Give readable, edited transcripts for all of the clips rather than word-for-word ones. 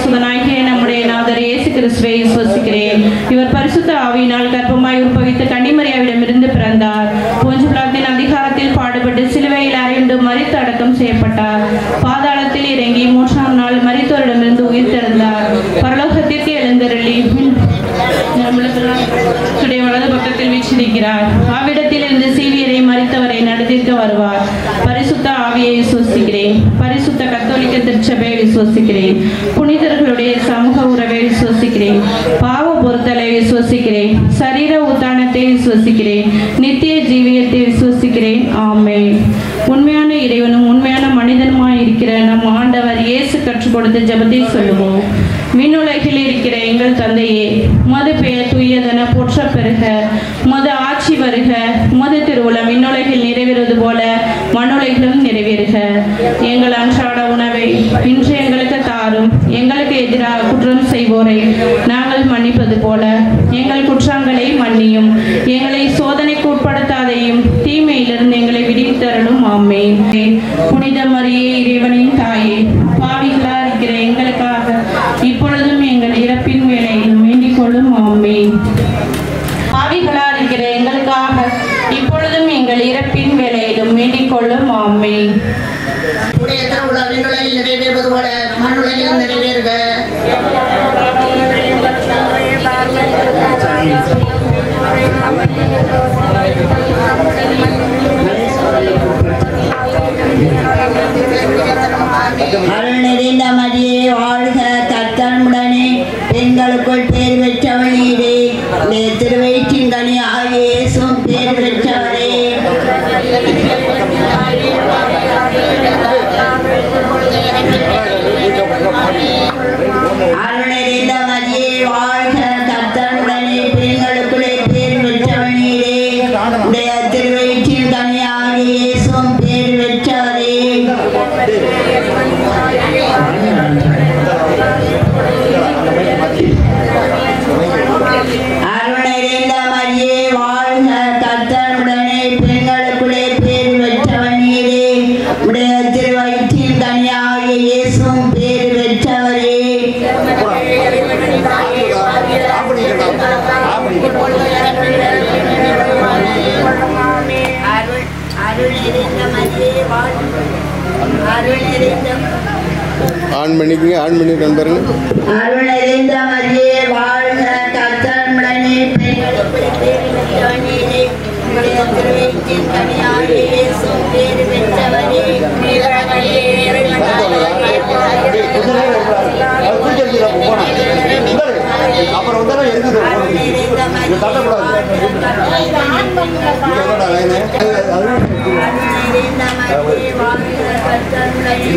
சுதனாகிய நம்முடைய நாதர் இயேசு கிறிஸ்துவை விசுவசிக்கிறேன். இவர் பரிசுத்த ஆவியினால் கர்ப்பமாய் உற்பவித்த கன்னிமரியாவிடமிருந்து பிறந்தார். போஞ்சு பிலாத்தின் அதிகாரத்தில் பாடுபட்டு சிலுவையில் அறையுண்டு மரித்து அடக்கம் செய்யப்பட்டார். பாதாளத்தில் இறங்கி 3ஆம் நாள் மரித்தோரிடமிருந்து உயிர் தெழுந்தார். பரலோகத்திற்கு எழுந்தருளி வலது பக்கத்தில் வீற்றிருக்கிறார். அவ்விடத்தில் இருந்து சீவியரை மரித்தவரை நடத்திற்கு வருவார். பரிசுத்த ஆவியை விசுவசிக்கிறேன். பரிசுத்த கத்தோலிக்க திருச்சபையை விசுவசிக்கிறேன். புனிதர்களுடைய சமூக உறவை விசுவசிக்கிறேன். பாவ பொறுத்தலை விசுவசிக்கிறேன். சரீர உத்தானத்தை விசுவசிக்கிறேன். நித்திய ஜீவியத்தை விசுவசிக்கிறேன். ஆமென். உண்மையான இறைவனும் உண்மையான மனிதனுமாய் இருக்கிற நம் ஆண்டவர் இயேசு கற்றுக் கொடுத்த ஜெபத்தை சொல்லுவோம். விண்ணுலகில் இருக்கிற எங்கள் தந்தையே, உமது பெயர் தூயதென போற்ற பெறுக. உமது ஆட்சி வருக. உமது திருவுளம் விண்ணுலகில் நிறைவேறுவது போல மண்ணுலகிலும் நிறைவேறுக. எங்கள் அன்றாட உணவை இன்று எங்களுக்கு தாரும். எங்களுக்கு எதிராக குற்றம் செய்வோரை நாங்கள் மன்னிப்பது போல எங்கள் குற்றங்களை மன்னியும். எங்களை சோதனைக்கு உட்படுத்தாதையும் தீமையிலிருந்து எங்களை விடுவித்தருளும். ஆமென். புனித மரியே, இறைவனின் தாயே, பாவிகளா இருக்கிற எங்களுக்காக இப்பொழுதும் எங்கள் இறப்பின் வேளையிலும் வேண்டிக் கொள்ளும். ஆமென். பாவிகளா இருக்கிற எங்களுக்காக இப்பொழுதும் எங்கள் இறப்பின் வேளையிலும் வேண்டிக் கொள்ளும். ஆமென். உடைய திருவுளம் விண்ணுலகில் நிறைவேறுவது போல மண்ணுலகிலும் நிறைவேறுக. அருள் நிறைந்த மரியே வாழ்க, கர்த்தர் உடனே பெண்களுக்குள் பேர் பெற்றவள் நீரே. உடைய திருவயிற்றின் கனியாகிய இயேசுவும் பேர் பெற்றவரே. அருள் நிறைந்த மரியே வாழ்க, கர்த்தர் உடனே பெண்களுக்குள்ளே பேர் பெற்றவள் நீரே. உடைய திருவயிற்றின் கனியாகிய இயேசுவும் பேர் பெற்றவரே. அருளிந்த மரியே வாழ்க, கர்த்தருடனே பெண்களுக்குள்ளே பேர் பெற்றவள் நீரே. உடைய திருவயிற்றின் கனியாகிய இயேசுவும் பேர் பெற்றவரே. ஆன் பண்ணிக்கங்க, ஆன் பண்ணி நண்பருங்க. அருள் நிறைந்த மரியே வாழ்க, கர்த்தருடனே பெண்களுக்குள்ளே பேர் பெற்றவள் நீரே. உடைய திருவயிற்றின் கனியாகிய இயேசுவும் பேர் பெற்றவரே. அப்புறம் வந்தாலும் இருக்குது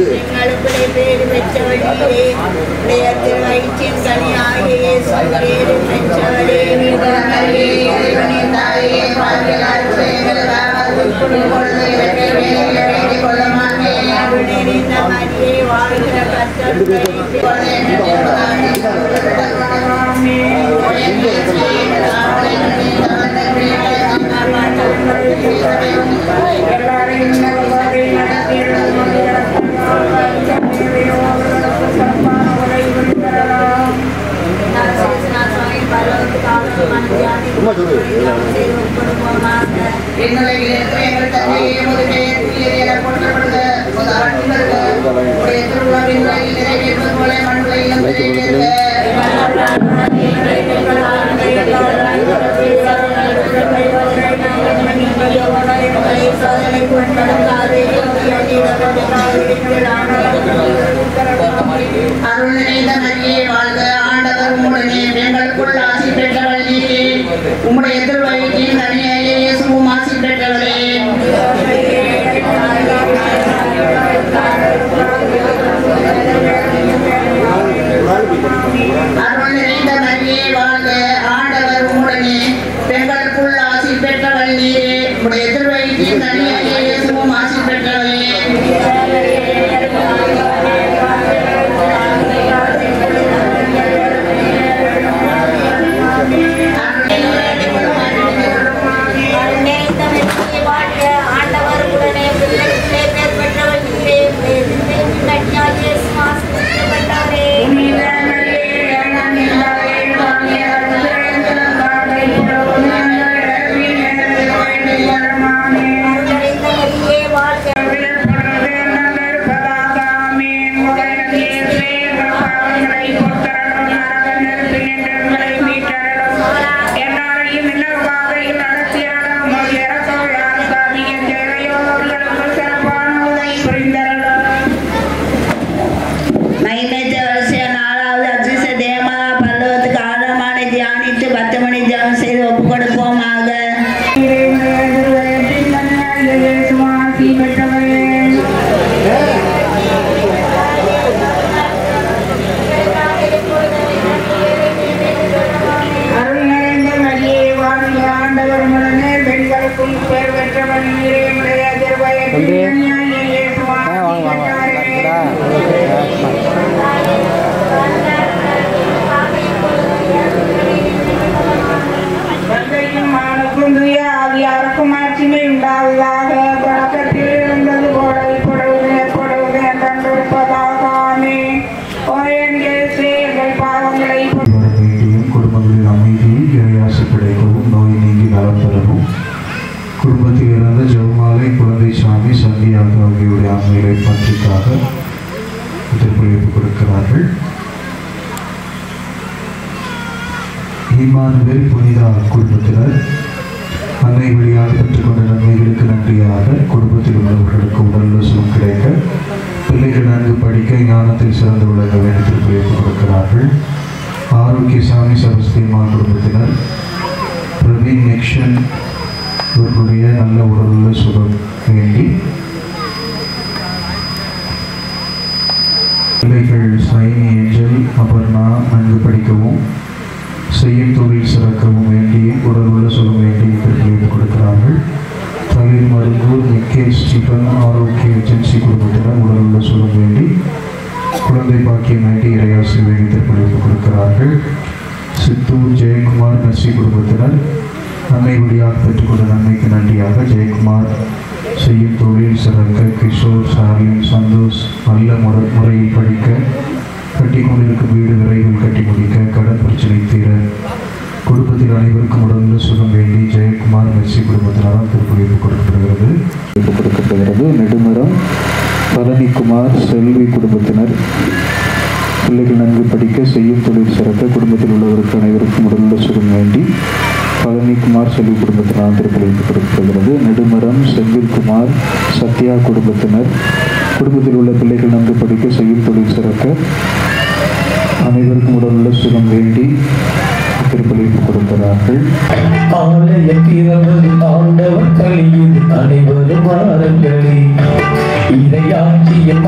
பெண்களுக்குள்ளே பேர் பெற்றவள் நீரே. உடைய திருவயிற்றின் கனியாகிய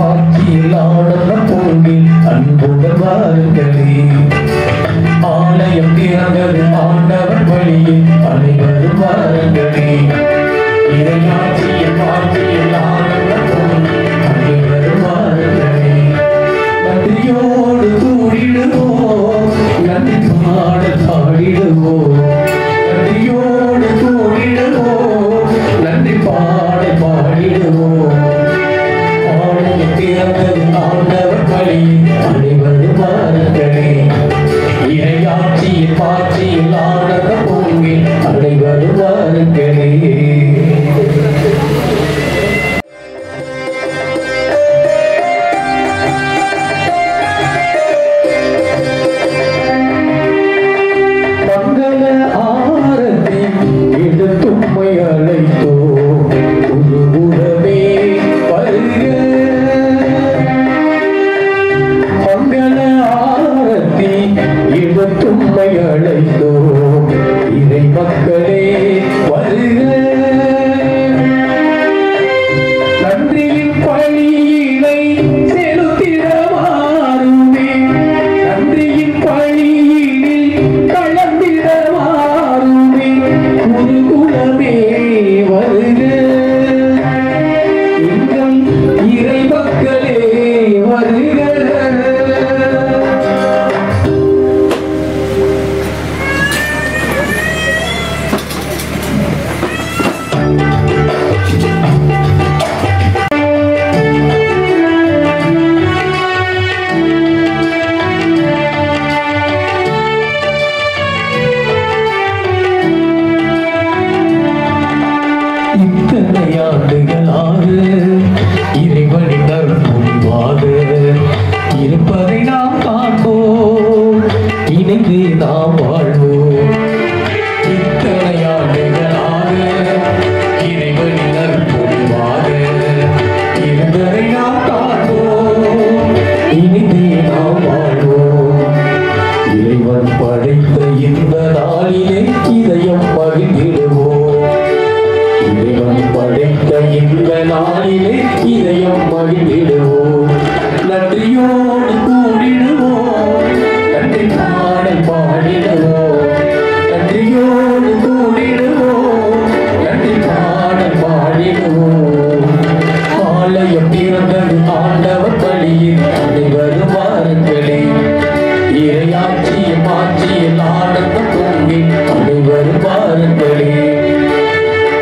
ஆட்சியில் ஆடல போகில் அன்புடன் வாருங்களே. தும்மை அழைத்தோம் இறை மக்களே வருக நன்றியின் பழியினை செலுத்திட மாறுமே நன்றியின் பழியினில் கலந்திட மாறுமே குருகுலமே வருக எங்கள் இறை மக்களே வருக இத்தனை ஆண்டுகளாக இறைவனின் அருள்மொழிவாக இருப்பதை நாம் காண்போம் இணைந்து நாம் வாழ்வோம் இத்தனை ஆண்டுகளாக இறைவனின் அருள்மொழிவாக இருப்பதை நாம் காண்போம் இணைந்து நாம் வாழ்வோம் இறைவன் படைத்த இந்த நாளிலே இதயம் மகிழ்ந்திடுவோம் இறைவன் படைத்த இந்த நாளிலே இதயம் மகிழ்ந்திடுவோம் நன்றியோடு கூடிடுவோம் நன்றி பாடல் பாடிடுவோம் நன்றியோடு கூடிடுவோம் நன்றி பாடல் பாடிடுவோம் ஆலயம் திறந்தது ஆண்டவர் பலியில் அனைவரும் வாருங்களே இறையாட்சியும் ஆட்சியில் ஆனந்தம் பொங்கி அனைவரும் வாருங்களே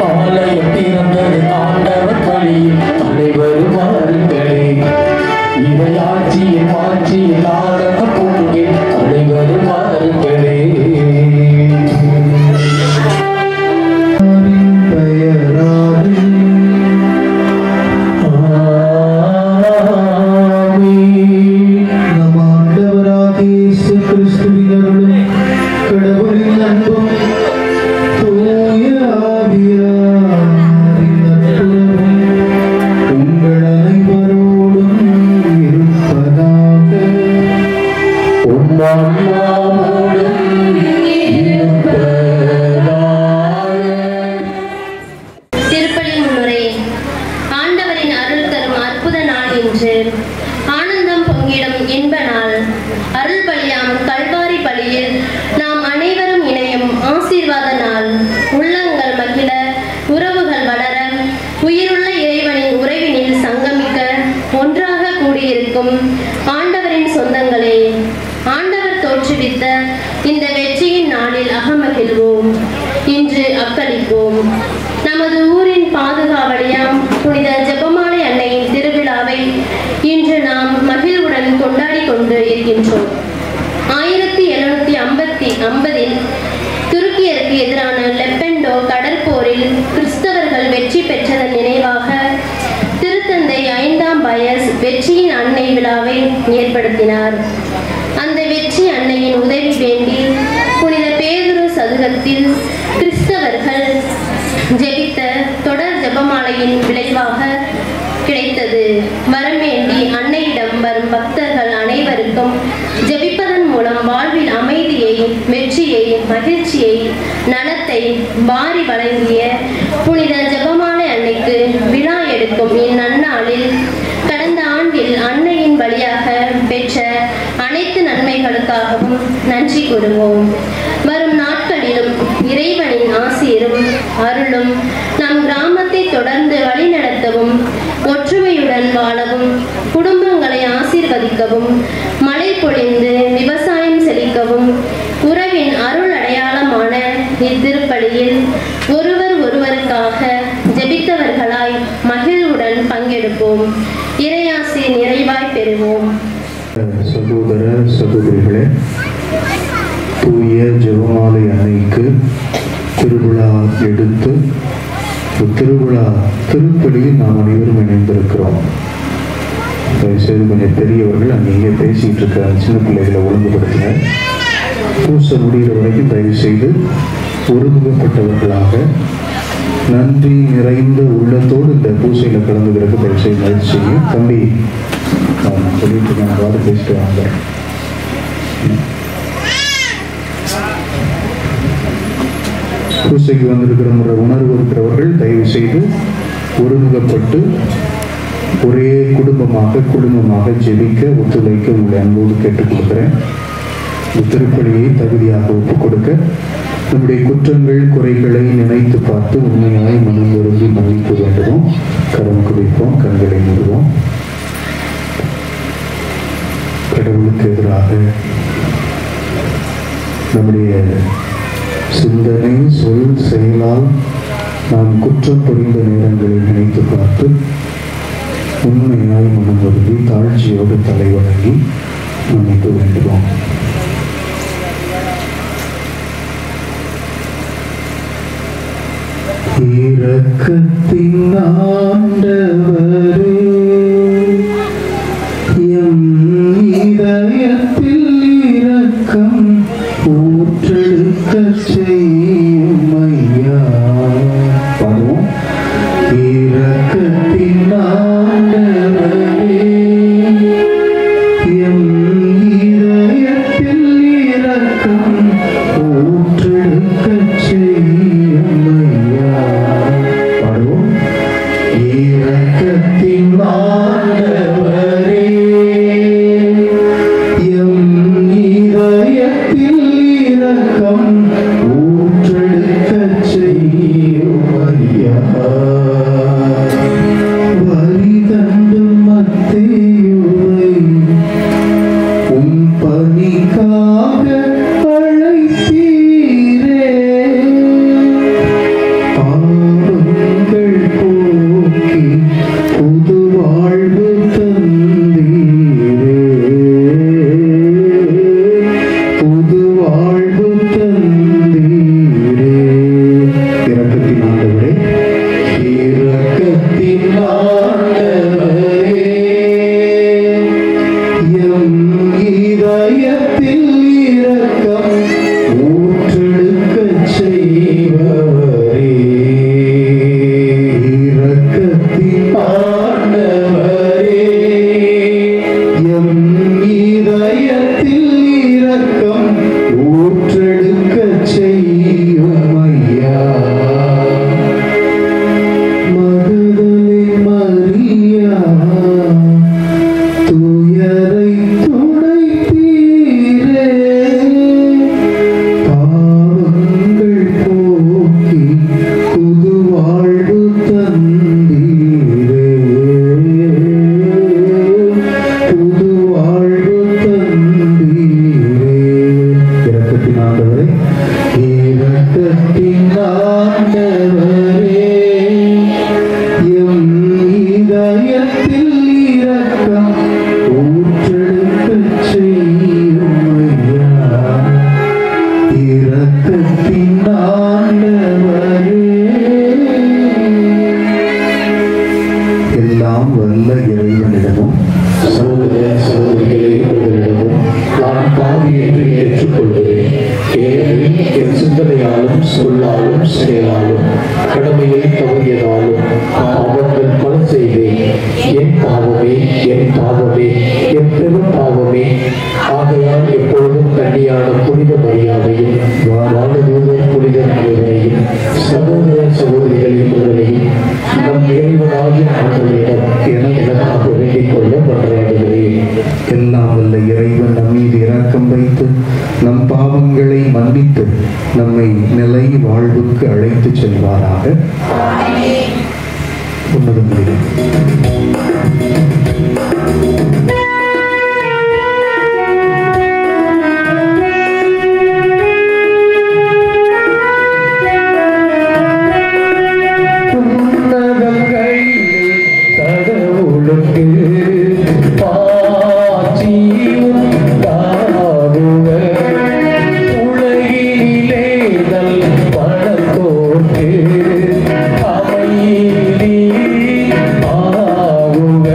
ஆலயம் திறந்தது ஆண்டவர் பலியில் அனைவரும் வாருங்களே இறையாட்சியின் ஆட்சியில் ஆனந்தம் பொங்கி அனைவரும் வாருங்களே திருப்பலி முன்னுரை. ஆண்டவரின் அருள் தரும் அற்புத நாள் இன்று. ஆனந்தம் பொங்கிடும் இன்ப நாள். அருள் பலியாம் கல்வாரி பலியில் நாம் அனைவரும் இணையும் ஆசீர்வாத நாள். உள்ளங்கள் மகிழ, உறவுகள் வளர, உயிருள்ள இறைவனின் உறவினில் சங்கமிக்க ஒன்றாக கூடியிருக்கும் ஆண்டவரின் சொந்தங்களே, ஆண்டவர் தோற்றுவித்த இந்த வெற்றியின் நாளில் அகமகிழ்வோம். இன்று அக்களிப்போம். நமது ஊரின் பாதுகாவலியாம் புனித ஜெபமாலை அன்னையின் திருவிழாவை இன்று நாம் மகிழ்வுடன் கொண்டாடி கொண்டு இருக்கின்றோம். 1750 துருக்கியருக்கு எதிரான லெப்பெண்டோ கடற்போரில் கிறிஸ்தவர்கள் வெற்றி பெற்றதன் நினைவாக திருத்தந்தை 5ஆம் பயஸ் வெற்றியின் அன்னை விழாவை ஏற்படுத்தினார். அந்த வெற்றி அன்னையின் உதவி வேண்டி புனித பேதுரு சதுக்கத்தில் கிறிஸ்தவர்கள் ஜெபித்த தொடர் ஜெபமாலையின் விளைவாக கிடைத்தது. வரமேண்டி அன்னையிடம் வரும் பக்தர்கள் அனைவருக்கும் ஜெபிப்பதன் மூலம் வாழ்வில் அமைதியை, வெற்றியை, மகிழ்ச்சியை, நலத்தை வாரி வழங்கிய புனித ஜெபமாலை அன்னைக்கு விழா எடுக்கும் இந்நன்னாளில் கடந்த ஆண்டில் அன்னையின் வழியாக பெற்ற அனைத்து நன்மைகளுக்காகவும் நன்றி கூறுவோம். வரும் நாட்களிலும் இறைவனின் ஆசீரும் அருளும் நம் கிராமத்தை தொடர்ந்து வழிநடத்தவும், ஒற்றுமையுடன் வாழவும், குடும்பங்களை ஆசீர்வதிக்கவும், மழை பொழிந்து விவசாயம் செழிக்கவும், உறவின் அருள் அடையாளமான இத்திருப்பலியில் ஒருவர் ஒருவருக்காக ஜெபித்தவர்களாய் மகிழ்வுடன் பங்கெடுப்போம். இறையாசி நிறைவாய் பெறுவோம். சகோதர சகோதரிகளே, தூய ஜெபமாலை அன்னைக்கு திருவிழா எடுத்து திருவிழா திருப்பலியில் நாம் அனைவரும் இணைந்திருக்கிறோம். தயவுசெய்து கொஞ்சம் பெரியவர்கள் அங்கே பேசிட்டு இருக்க சின்ன பிள்ளைகளை ஒழுங்குபடுத்தின. பூசை முடிகிற வரைக்கும் தயவு செய்து ஒருமுகப்பட்டவர்களாக நன்றி நிறைந்த உள்ளத்தோடு இந்த பூசையில் கலந்துக்கிறதுக்கு தயவு செய்து முயற்சி செய்யும். தம்பி சொல்லிட்டு இருக்கேன், வார்த்தை பேசிட்டு வாங்க. பூசைக்கு வந்திருக்கிற உணர்வு இருக்கிறவர்கள் தயவு செய்து ஒருமுகப்பட்டு ஒரே குடும்பமாக ஜெபிக்க ஒத்துழைக்க உங்களை அன்போடு கேட்டுக்கொள்கிறேன். திருப்பலியை தகுதியாக ஒப்புக் கொடுக்க நம்முடைய குற்றங்கள் குறைகளை நினைத்து பார்த்து உண்மையாய் மனம் வருந்தி மன்னிக்க வேண்டுமோ கரம் குவிப்போம், கண்களை மூடுவோம். கடவுளுக்கு எதிராக நம்முடைய சிந்தனை சொல் செயலால் நாம் குற்றம் புரிந்த நேரங்களை நினைத்து பார்த்து உண்மையாய் மனம் வருந்தி தாழ்ச்சியோடு தலை வணங்கி மன்னிக்க வேண்டுவோம். இரக்கத்தின் ஆண்டவரே, எம் இதயத்தில் இரக்கம் ஊற்றெடுக்கச் செய்யும் ஐயா. பாடுவோம். இரக்கத்தின் ஆண்டவரே, எம் இதயத்தில் இரக்கம் ஊற்றெடுக்கச் செய்யும் ஐயா. பாடுவோம். இரக்கத்தின் ஆண்டவரே, எம் இதயத்தில் இரக்கம் ஊற்றெடுக்கச் செய்யும் ஐயா. வரி தண்டும் மத்தேயுவை உம் பணிக்காக அழைத்தீரே. பாவங்கள் போக்கி புது வாழ்வு தந்தீரே. புது வாழ்வு தந்தீரே. இரக்கத்தின் ஆண்டவரே, இரக்கத்தின் ஆண்டவரே, எம் இதயத்தில் இரக்கம் ஊற்றெடுக்கச் செய்பவரே. இரக்கத்தின் ஆண்டவரே, எம் இதயத்தில் இரக்கம் ஊற்றெடுக்கச் செய்யும் ஐயா. மகதலே மரியா, துயரை துடைத்தீரே. பாவங்கள் போக்கி புது வாழ்வு தந்தீரே. புது வாழ்வு தந்தீரே. இரக்கத்தின் ஆண்டவரே, இரக்கத்தின் ஆண்டவரே, எம் இதயத்தில் இரக்கம் ஊற்றெடுக்கச் செய்யும் ஐயா. இரக்கத்தின் ஆண்டவரே. எல்லாம் வல்ல இறைவனிடமும் சகோதர சகோதரிகளே, உங்களிடமும் நான் பாவி என்று ஏற்றுக்கொள்கிறேன். ஏனெனில் என் சிந்தனையாலும் சொல்லாலும் செயலாலும் கடமையில் தவறியதாலும் பாவங்கள் பல செய்தேன். என் பாவமே, என் பாவமே, என் பெரும் பாவமே. ஆகையால் எப்பொழுதும் கன்னியான புனித மரியாதையும் வானதூதர் புனித தலைவரையும் சகோதர சகோதரிகளின் உடலையும் நம் இறைவனாகிய ஆண்டவரிடம் எனக்காக வேண்டிக் கொள்ள மன்றாடுகிறேன். எல்லாம் வல்ல இறைவன் நம் மீது இரக்கம் வைத்து நம் பாவங்களை மன்னித்து நம்மை நிலை வாழ்வுக்கு அழைத்துச் செல்வாராக. உன்னதங்களிலே கடவுளுக்கு பாட்சியும் தாகுக. உலகினிலே நல் பணத்தோர்க்கு அமைதி ஆகுக.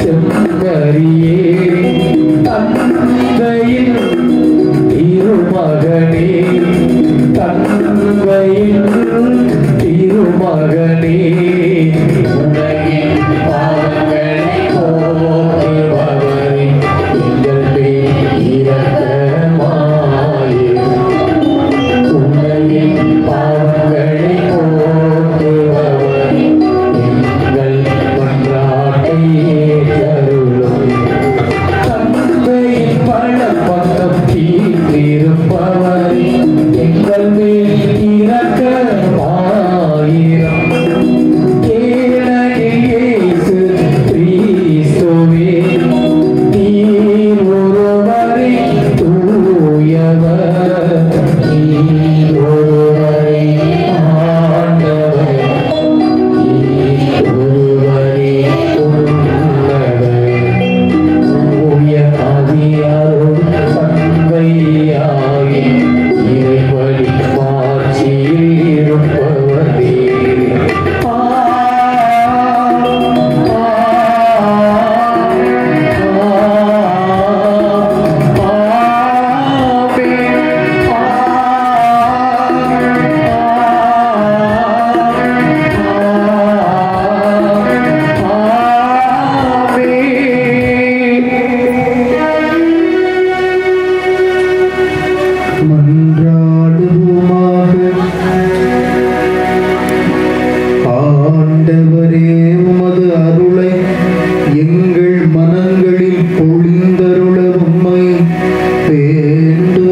செம்மறியே தந்தையின் திருமகனே தந்தையின் திருமகனே உலகின் பாவங்களை போக்குபவரே எங்கள் மேல் இரக்கமாயிரும் உலகின் பாவங்களை போக்குபவரே எங்கள் மன்றாட்டை ஏற்றருளும் தந்தையின் பழப்பக்கம் தீர்த்திருப்பவரே எங்கள் மேல் இரக்கமாயிரும் கேளகில் இயேசு கிறிஸ்துவே நீர் ஒருவரே தூயவர் நீர் ஒருவரே ஆண்டவர் நீர் ஒருவரே உன்னதர் தூய ஆவியாரோடு பண்பையாகி இறைவழி மாட்சியில் இருப்பவர் நீர். ஆண்டவரே உமது அருளை எங்கள் மனங்களில் பொழிந்தருள உம்மை வேண்டுகின்றோம்.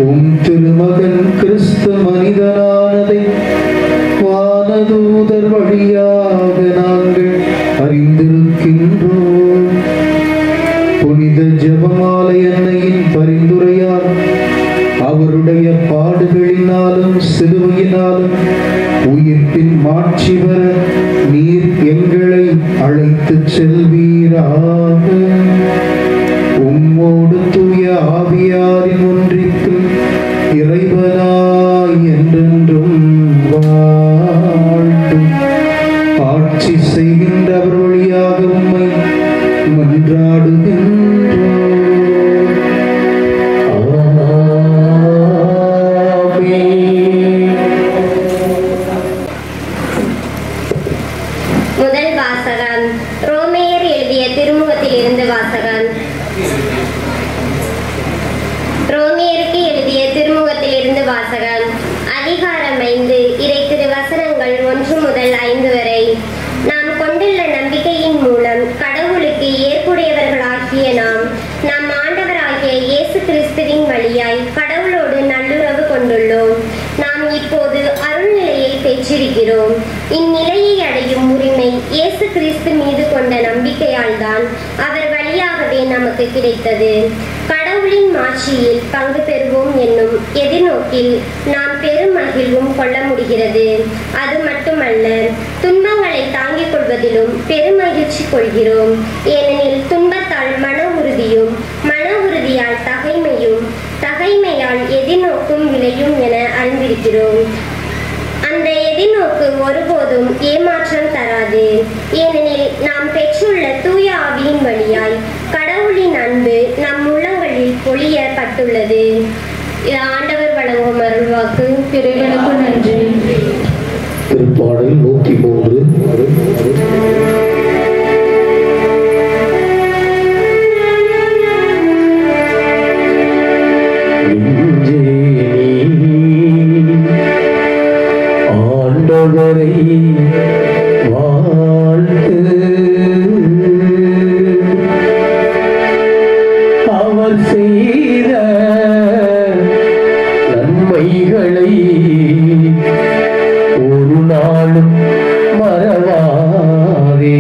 உம் திருமகன் கிறிஸ்து மனிதனானதை வானதூதர் வழியாக நாங்கள் அறிந்திருக்கின்றோம். புனித ஜெபமாலை அன்னையின் பரிந்துரையால் அவருடைய பாடுகளினாலும் சிலுவையினாலும் உயிர்ப்பின் மாட்சி பெற நீர் எங்களை அழைத்துச் செல்வீராக. உம்மோடு தூய ஆவியாரின் ஒன்றிற்கு இறைவனாய் என்றென்றும் வாழ்த்தும் ஆட்சி செய்கின்ற அவர் வழியாக உம்மை மன்றாடுகின்றோம். முதல் வாசகம் ரோமேயர் எழுதிய திருமுகத்திலிருந்து வாசகம். ரோமேயருக்கு எழுதிய திருமுகத்திலிருந்து வாசகம். அதிகாரம் 5 இறை திருவசனங்கள் 1 முதல் 5 வரை. நாம் கொண்டுள்ள நம்பிக்கையின் மூலம் கடவுளுக்கு ஏற்புடையவர்களாகிய நாம் நம் ஆண்டவராகிய இயேசு கிறிஸ்துவின் வழியாய் கடவுளோடு நல்லுறவு கொண்டுள்ளோம். நாம் இப்போது அருள்நிலையை பெற்றிருக்கிறோம். இந்நிலையை அடையும் உரிமை இயேசு கிறிஸ்து மீது கொண்ட நம்பிக்கையால் தான் அவர் வழியாகவே நமக்கு கிடைத்தது. கடவுளின் மாட்சியில் பங்கு பெறுவோம் என்னும் எதிர்நோக்கில் நாம் பெரும் மகிழ்வும் கொள்ள முடிகிறது. அது மட்டுமல்ல, துன்பங்களை தாங்கிக் கொள்வதிலும் பெருமகிழ்ச்சி கொள்கிறோம். ஏனெனில் துன்பத்தால் மன உறுதியும், மன உறுதியால் தகைமையும், தகைமையால் எதிர்நோக்கும் விளையும் என அறிந்திருக்கிறோம். அந்த எதிர்நோக்கு ஒருபோதும் ஏமாற்றம் தராது. ஏனெனில் நாம் பெற்றுள்ள தூய ஆவியின் வழியாய் கடவுளின் அன்பு நம் உள்ளங்களில் பொழியப்பட்டுள்ளது. ஆண்டவர் வழங்கும் அருள்வாக்கு. இறைவனுக்கு நன்றி. திருப்பாடல் 103. ஆண்டவரை வாழ்த்து, அவர் செய்த நன்மைகளை ஒரு நாளும் மறவாதே.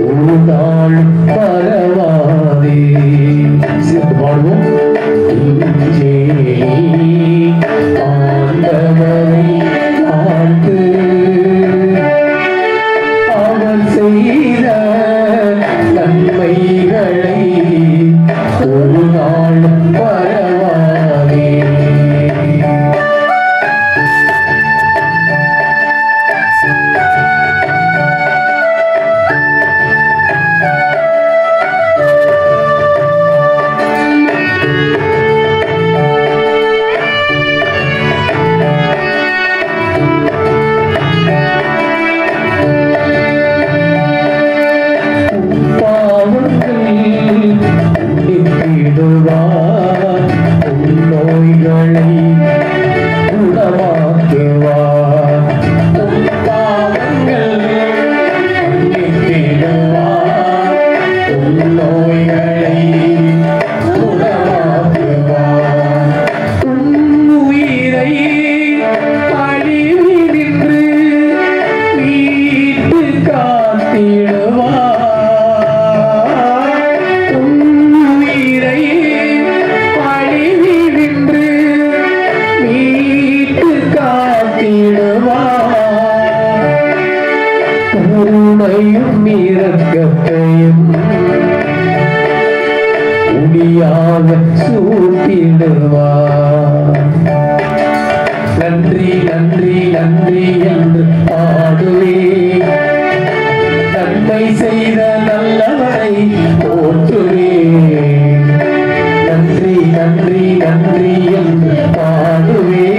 ஒரு நாள் பரவாதே. சேர்ந்து பாடுவோம். இங்கே ஆண்டவரை வாழ்த்து, அவர் செய்த நன்மைகளை ஒரு நாள் பரவாதே. நோய்களை குணமாக்குவார். பாவங்கள் நோய்களை குணமாக்குவார். உயிரை அழிவினின்று மீட்டு காத்திடுவார். கருணையும் இரக்கத்தையும் முடியாக சூட்டிடுவார். நன்றி நன்றி நன்றி என்று பாடுவே, நன்மை செய்த நல்லவரை போற்றுவே. நன்றி நன்றி நன்றி என்று பாடுவே,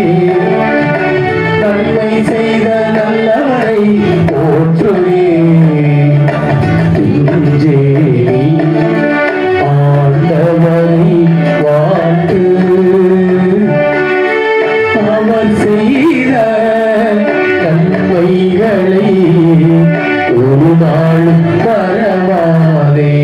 நன்மை செய்த நல்லவரை போற்றுவே. இஞ்சேரி ஆண்டவரை வாழ்த்து, அவர் செய்த நன்மைகளை ஒரு நாள் மறவாதே.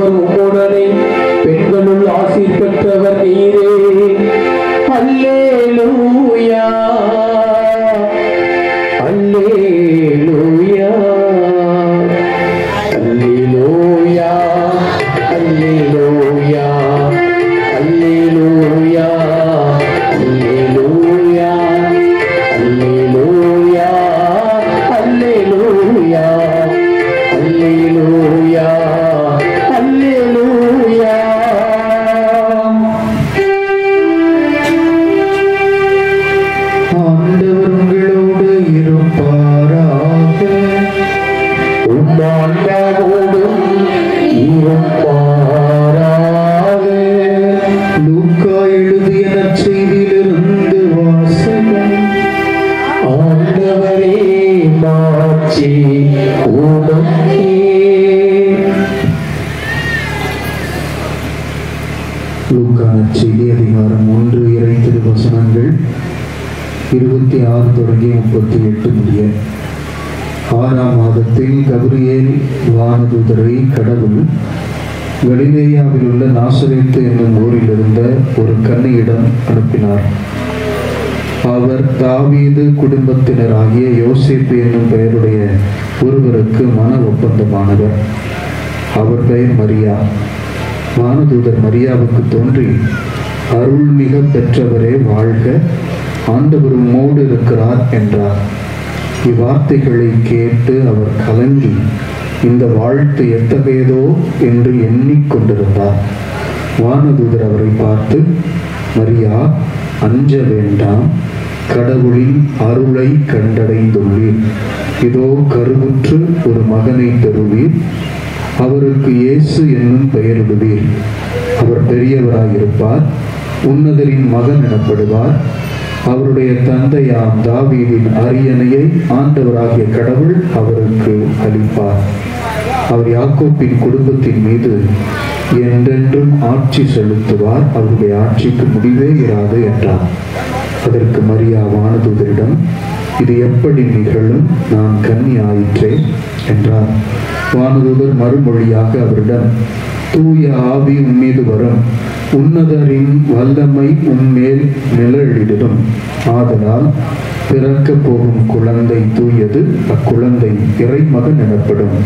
ஆண்டவர் உம்முடனே பெண்களுள் ஆசீர் பெற்றவர் நீரே. அல்லேலூயா அல்லேலூயா அல்லேலூயா அல்லேலூயா அல்லேலூயா அல்லேலூயா அல்லேலூயா அல்லேலூயா அல்லேலூயா அல்லேலூயா. ஆண்டவர் உங்களோடு இருப்பாராக. உம்மான்மாவோடும் இருப்பாராக. லூக்கா எழுதிய நற்செய்தியிலிருந்து வாசகம். ஆண்டவரே மாட்சி உமக்கே. லூக்கா நற்செய்தி அதிகாரம் 1 இறை திருவசனங்கள் 26 தொடங்கி 38 முடிய. 6ஆம் மாதத்தில் கபிரியேல் வானதூதரை கடவுள் கலிலேயாவில் உள்ள நாசரேத்து என்னும் ஊரில் இருந்த ஒரு கன்னியிடம் அனுப்பினார். அவர் தாவீது குடும்பத்தினராகிய யோசேப்பு என்னும் பெயருடைய ஒருவருக்கு மன ஒப்பந்தமானவர். அவர் பெயர் மரியா. வானதூதர் மரியாவுக்கு தோன்றி, அருள்மிக பெற்றவரே வாழ்க, ஆண்டவர் உம்மோடு இருக்கிறார் என்றார். இவ்வார்த்தைகளை கேட்டு அவர் கலங்கி இந்த வாழ்த்து எத்தகையதோ என்று எண்ணிக்கொண்டிருந்தார். வானதூதர் அவரை பார்த்து, மரியா, அஞ்ச வேண்டாம், கடவுளின் அருளை கண்டடைந்துள்ளீர். இதோ கருவுற்று ஒரு மகனை பெறுவீர். அவருக்கு இயேசு என்னும் பெயரிடுவீர். அவர் பெரியவராயிருப்பார், உன்னதரின் மகன் எனப்படுவார். அவருடைய தந்தையாம் தாவீதின் அரியணையை ஆண்டவராகிய கடவுள் அவருக்கு அளிப்பார். அவர் யாக்கோப்பின் குடும்பத்தின் மீது என்றென்றும் ஆட்சி செலுத்துவார். அவருடைய ஆட்சிக்கு முடிவே இராது என்றார். அதற்கு மரியா வானதூதரிடம், இது எப்படி நிகழும்? நான் கன்னி ஆயிற்றேன் என்றார். வானதூதர் மறுமொழியாக அவரிடம், தூய ஆவி உம்மீது வரும், உன்னதரின் வல்லமை உம்மேல் நிழலிடும். ஆதலால் பிறக்க போகும் குழந்தை தூயது, அக்குழந்தை இறைமகன் எனப்படும்.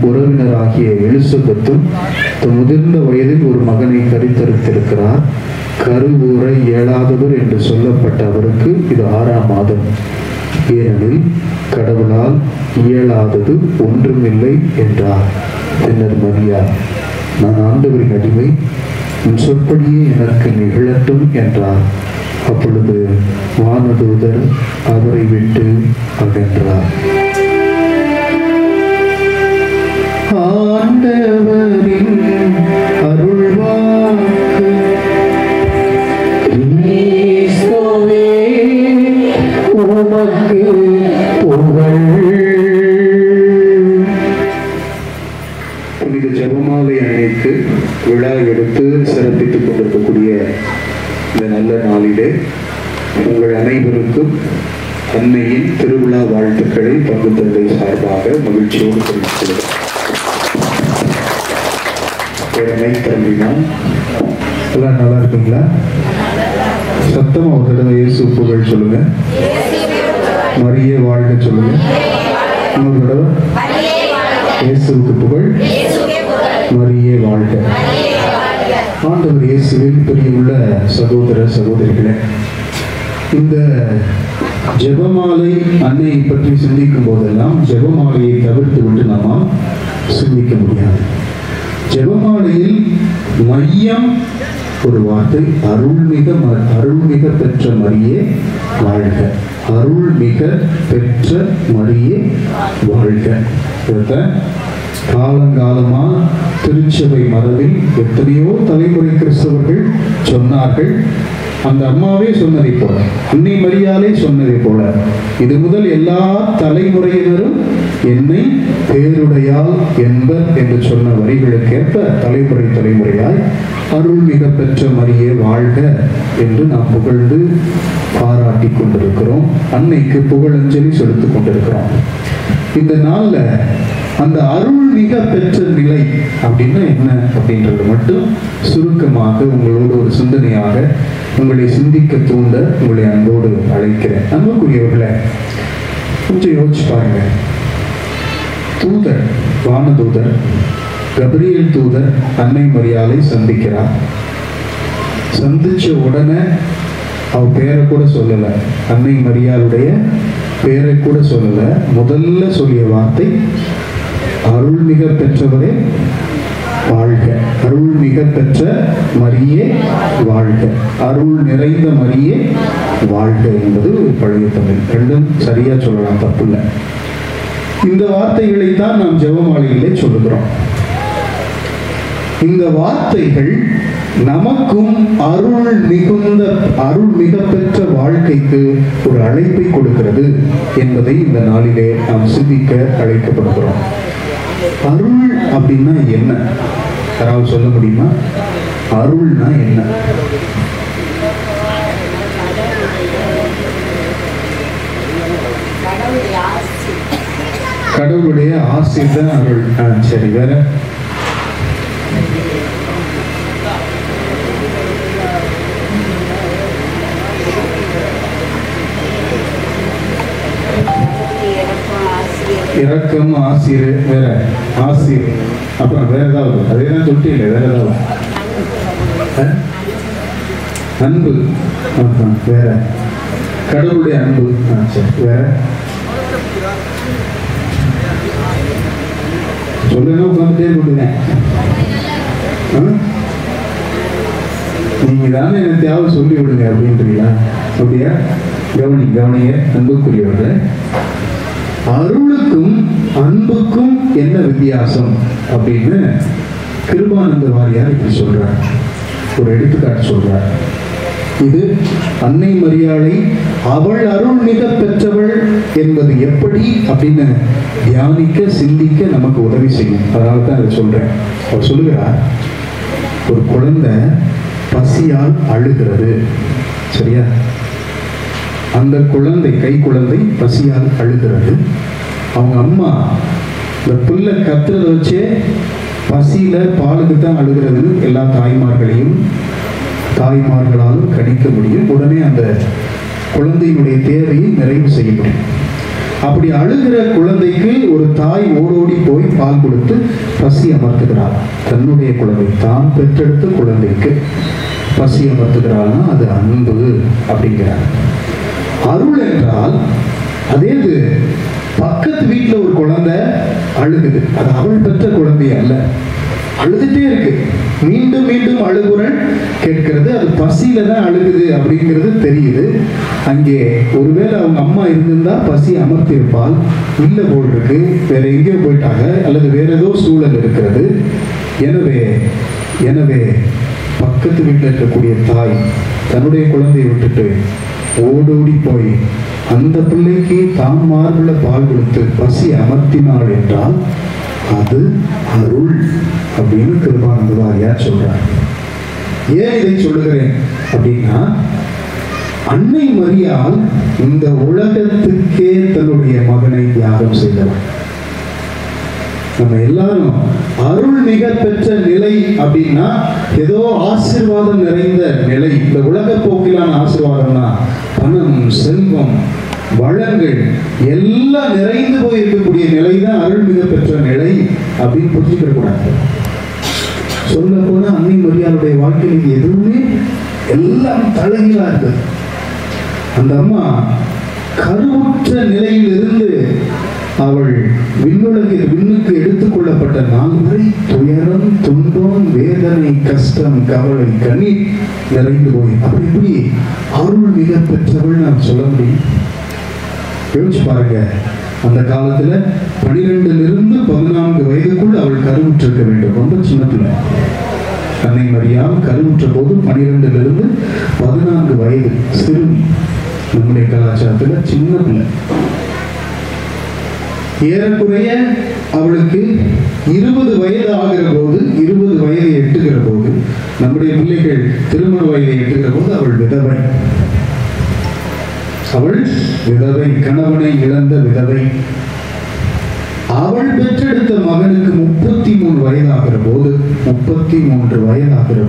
உறவினராகிய எலிசபெத்தும் முதிர்ந்த வயதில் ஒரு மகனை கருத்தரித்திருக்கிறார். கருவூற இயலாதவர் என்று சொல்லப்பட்ட அவருக்கு இது 6ஆம் மாதம். ஏனெனில் கடவுளால் இயலாதது ஒன்றுமில்லை என்றார். பின்னர் மரியா, நான் ஆண்டவரின் அடிமை, உன் சொற்படியே எனக்கு நிகழட்டும் என்றார். அப்பொழுது வானதூதர் அவரை விட்டு அகன்றார். ஆண்டவரின் அருள்வாக்கு. கிறிஸ்துவே உமக்கு புகழ். புனித ஜெபமாலை அன்னைக்கு விழா எடுத்து சிறப்பித்துக் கொண்டிருக்கக்கூடிய இந்த நல்ல நாளிலே உங்கள் அனைவருக்கும் அன்னையின் திருவிழா வாழ்த்துக்களை பங்கு தந்தை சார்பாக மகிழ்ச்சியோடு தெரிவித்துள்ளது. எல்லாம் நல்லா இருக்குங்களா? சத்தமா ஒரு தடவை இயேசு புகழ் சொல்லுங்க. மரியே வாழ்க சொல்லுங்க. இன்னொரு தடவை இயேசுவுக்கு புகழ், மரியே வாழ்க. ஆண்டவர் இயேசுவில் பிரியமுள்ள சகோதர சகோதரிகளே, இந்த ஜெபமாலை அன்னையை பற்றி சிந்திக்கும் போதெல்லாம் ஜெபமாலையை தவிர்த்து விட்டு நாம சிந்திக்க முடியாது. ஜெபமாலையில் மையம் ஒரு வார்த்தை, அருள்மிக பெற்ற மரியே வாழ்க. அருள்மிக பெற்ற மரியே வாழ்க. காலங்காலமா திருச்சபை மரபில் எத்தனையோ தலைமுறை கிறிஸ்தவர்கள் சொன்னார்கள். அந்த அம்மாவே சொன்னதை போல, அன்னை மரியாதை சொன்னதை போல, இது முதல் எல்லா தலைமுறையினரும் என்னை பேருடையால் என்பர் என்று சொன்ன வரிகளுக்கேற்ப தலைமுறையாய் அருள்மிக பெற்ற மரியே வாழ்க என்று நாம் புகழ்ந்து பாராட்டி கொண்டிருக்கிறோம். அன்னைக்கு புகழஞ்சலி செலுத்திக் கொண்டிருக்கிறோம். இந்த நாள்ல அந்த அருள்மிக பெற்ற நிலை அப்படின்னா என்ன அப்படின்றது மட்டும் சுருக்கமாக உங்களோடு ஒரு சிந்தனையாக உங்களை சிந்திக்க தூண்ட உங்களை அன்போடு அழைக்கிறேன். அன்புக்குரியவர்களே, கொஞ்சம் யோசிச்சு பாருங்க. தூதர், வானதூதர் கபிரியேல் தூதர் அன்னை மரியாளை சந்திக்கிறார். சந்திச்ச உடனே அவ பேரை கூட சொல்லல, அன்னை மரியாளுடைய பேரை கூட சொல்லல. முதல்ல சொல்லிய வார்த்தை அருள்மிக பெற்றவரே வாழ்க, அருள்மிக பெற்ற மரியே வாழ்க, அருள் நிறைந்த மரியே வாழ்க என்பது பழைய தமிழ். ரெண்டும் சரியா சொல்லலாம், தப்பு இல்லை. இந்த வார்த்தைகளை தான் நாம் ஜெபமாலையிலே சொல்லுகிறோம். இந்த வார்த்தைகள் நமக்கும் அருள் மிக பெற்ற வாழ்க்கைக்கு ஒரு அழைப்பை கொடுக்கிறது என்பதை இந்த நாளிலே நாம் சிந்திக்க அழைக்கப்படுகிறோம். அருள் அப்படின்னா என்ன? யாராவது சொல்ல முடியுமா? அருள்னா என்ன? கடவுளுடைய ஆசை தான் அருள். சரி, வேற? இரக்கம், ஆசிர், வேற? ஆசிர், அப்புறம் வேற ஏதாவது? அதே தான் சொல்லிட்டீங்களே, வேற ஏதாவது? அன்பு, வேற? கடவுளுடைய அன்பு, சரி, வேற? சொல்லணும், உட்காந்துட்டே கொடுங்க. நீங்க தானே எனக்கு தேவை சொல்லி விடுங்க அப்படின்றீங்களா? அப்படியா? கவனிங்க அன்புக்குரியவர்கள், அருளுக்கும் அன்புக்கும் என்ன வித்தியாசம் அப்படின்னு கிருபானந்த வாரியார் இப்படி சொல்றார். ஒரு எடுத்துக்காட்டு சொல்றார். இது அன்னை மரியாளை அவள் அருள் மிக பெற்றவள் என்பது எப்படி அப்படின்னு தியானிக்க, சிந்திக்க நமக்கு உதவி செய்யும். அதனால தான் அதை சொல்றேன். அவர் சொல்லுகிறார், ஒரு குழந்தை பசியால் அழுகிறது, சரியா? அந்த குழந்தை, கை குழந்தை பசியால் அழுகிறது. அவங்க அம்மா இந்த பிள்ளை கத்துறத வச்சே பசியில பாலுக்கு தான் அழுகிறதுன்னு எல்லா தாய்மார்களாலும் கணிக்க முடியும். உடனே அந்த குழந்தையினுடைய தேவையை நிறைவு செய்ய முடியும். அப்படி அழுகிற குழந்தைக்கு ஒரு தாய் ஓடோடி போய் பால் கொடுத்து பசி அமர்த்துகிறார். தன்னுடைய குழந்தை, தான் பெற்றெடுத்த குழந்தைக்கு பசி அமர்த்துகிறாள்னா அது அன்பு அப்படிங்கிறார். அருள் என்றால் அதே பக்கத்து வீட்டில் ஒரு குழந்தை அழுகுது, அது அவள் பெற்ற குழந்தை அல்ல, அழுதுட்டே இருக்கு, மீண்டும் மீண்டும் அழுகுரல் கேட்கிறது, அது பசியில தான் அழுகுது அப்படிங்கிறது தெரியுது. அங்கே ஒருவேளை அவங்க அம்மா இருந்திருந்தா பசி அமர்த்தி இருப்பால், இல்ல போல் இருக்கு, வேற எங்கேயோ போயிட்டாங்க அல்லது வேற ஏதோ சூழல் இருக்கிறது. எனவே பக்கத்து வீட்டில் இருக்கக்கூடிய தாய் தன்னுடைய குழந்தையை விட்டுட்டு ஓடோடி போய் அந்த பிள்ளைக்கு தான் மார்புல பால் கொடுத்து பசி அமர்த்தினாள் என்றால் அது அருள் அப்படின்னு கிருபானந்த வாரியார் சொல்றார். ஏன் இதை சொல்லுகிறேன் அப்படின்னா, அன்னை மரியாள் இந்த உலகத்துக்கே தன்னுடைய மகனை தியாகம் செய்தவர். நம்ம எல்லாரும் அருள் மிக பெற்ற நிலை அப்படின்னா ஏதோ ஆசீர்வாதம் நிறைந்த நிலை, இந்த உலக போக்கிலான ஆசீர்வாதம்னா பணம், செல்வம், வளங்கள் எல்லாம் நிறைந்து போய் இருக்கக்கூடிய நிலை தான் அருள் மிக பெற்ற நிலை அப்படின்னு புரிஞ்சுக்கிற கூடாது. சொல்ல போனா அன்னை மரியாளுடைய வாழ்க்கையில் எதுவுமே எல்லாம் தலைகீழா இருக்கு. அந்த அம்மா கருவுற்ற நிலையில் இருந்து அவள் விண்ணுக்கு எடுத்துக் கொள்ளப்பட்ட நாள் வரை துயரம், துன்பம், வேதனை, கஷ்டம், கவலை, கண்ணீர் நிறைந்து போய் அப்படி எப்படி அருள் மிக பெற்றவள் நாம் சொல்ல முடியும்? யோசிச்சு பாருங்க. அந்த காலத்துல 12 to 14 வயதுக்குள் அவள் கருவுற்றிருக்க வேண்டும். ரொம்ப சின்ன பிள்ளை. அன்னை மரியாள் கருவுற்ற போது 12 to 14 வயது சிறுமி. நம்முடைய கலாச்சாரத்துல சின்ன பிள்ளை. ஏறக்குறைய அவளுக்கு 20 வயது ஆகிற போது, 20 வயதை எட்டுகிற போது, நம்முடைய பிள்ளைகள் திருமண வயதை எட்டுகிற போது அவள் விதவை. கணவனை இழந்த விதவை. அவள் பெற்றெடுத்த மகனுக்கு 33 வயதாகிற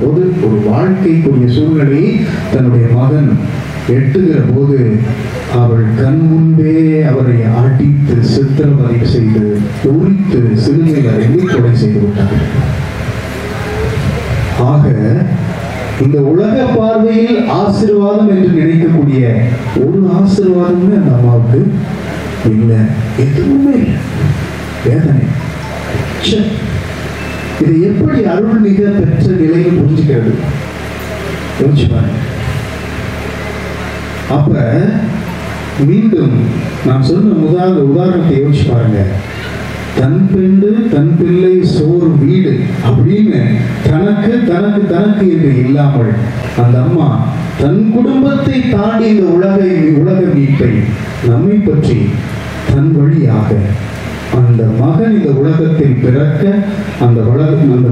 போது ஒரு வாழ்க்கைக்குரிய சூழ்நிலையை தன்னுடைய மகன் எட்டுகிற போது அவள் கண் முன்பே அவரை அடித்து சித்திரவதை செய்து உரித்து சிலுவையில் அறைந்து கொலை செய்து விட்டார். ஆக இந்த உலக பார்வையில் ஆசீர்வாதம் என்று நினைக்கக்கூடிய ஒரு ஆசீர்வாதமே அந்த அம்மாவுக்கு இல்லை, எதுவுமே இல்லை, வேதனை. இதை எப்படி அருள்மிக பெற்ற நிலையில் புரிஞ்சுக்கிறது? யோசிச்சு பாருங்க. அப்ப மீண்டும் நான் சொன்ன உதாரணத்தை யோசிச்சு பாருங்க. தன் பெண்டு தன் பிள்ளை சோறு வீடு அப்படின்னு தனக்கு தனக்கு தனக்கு என்று இல்லாமல் அந்த அம்மா தன் குடும்பத்தை தாண்டி இந்த உலக மீட்பை நம்மை பற்றி தன் வழியாக அந்த மகன் இந்த உலகத்தில் பிறக்க அந்த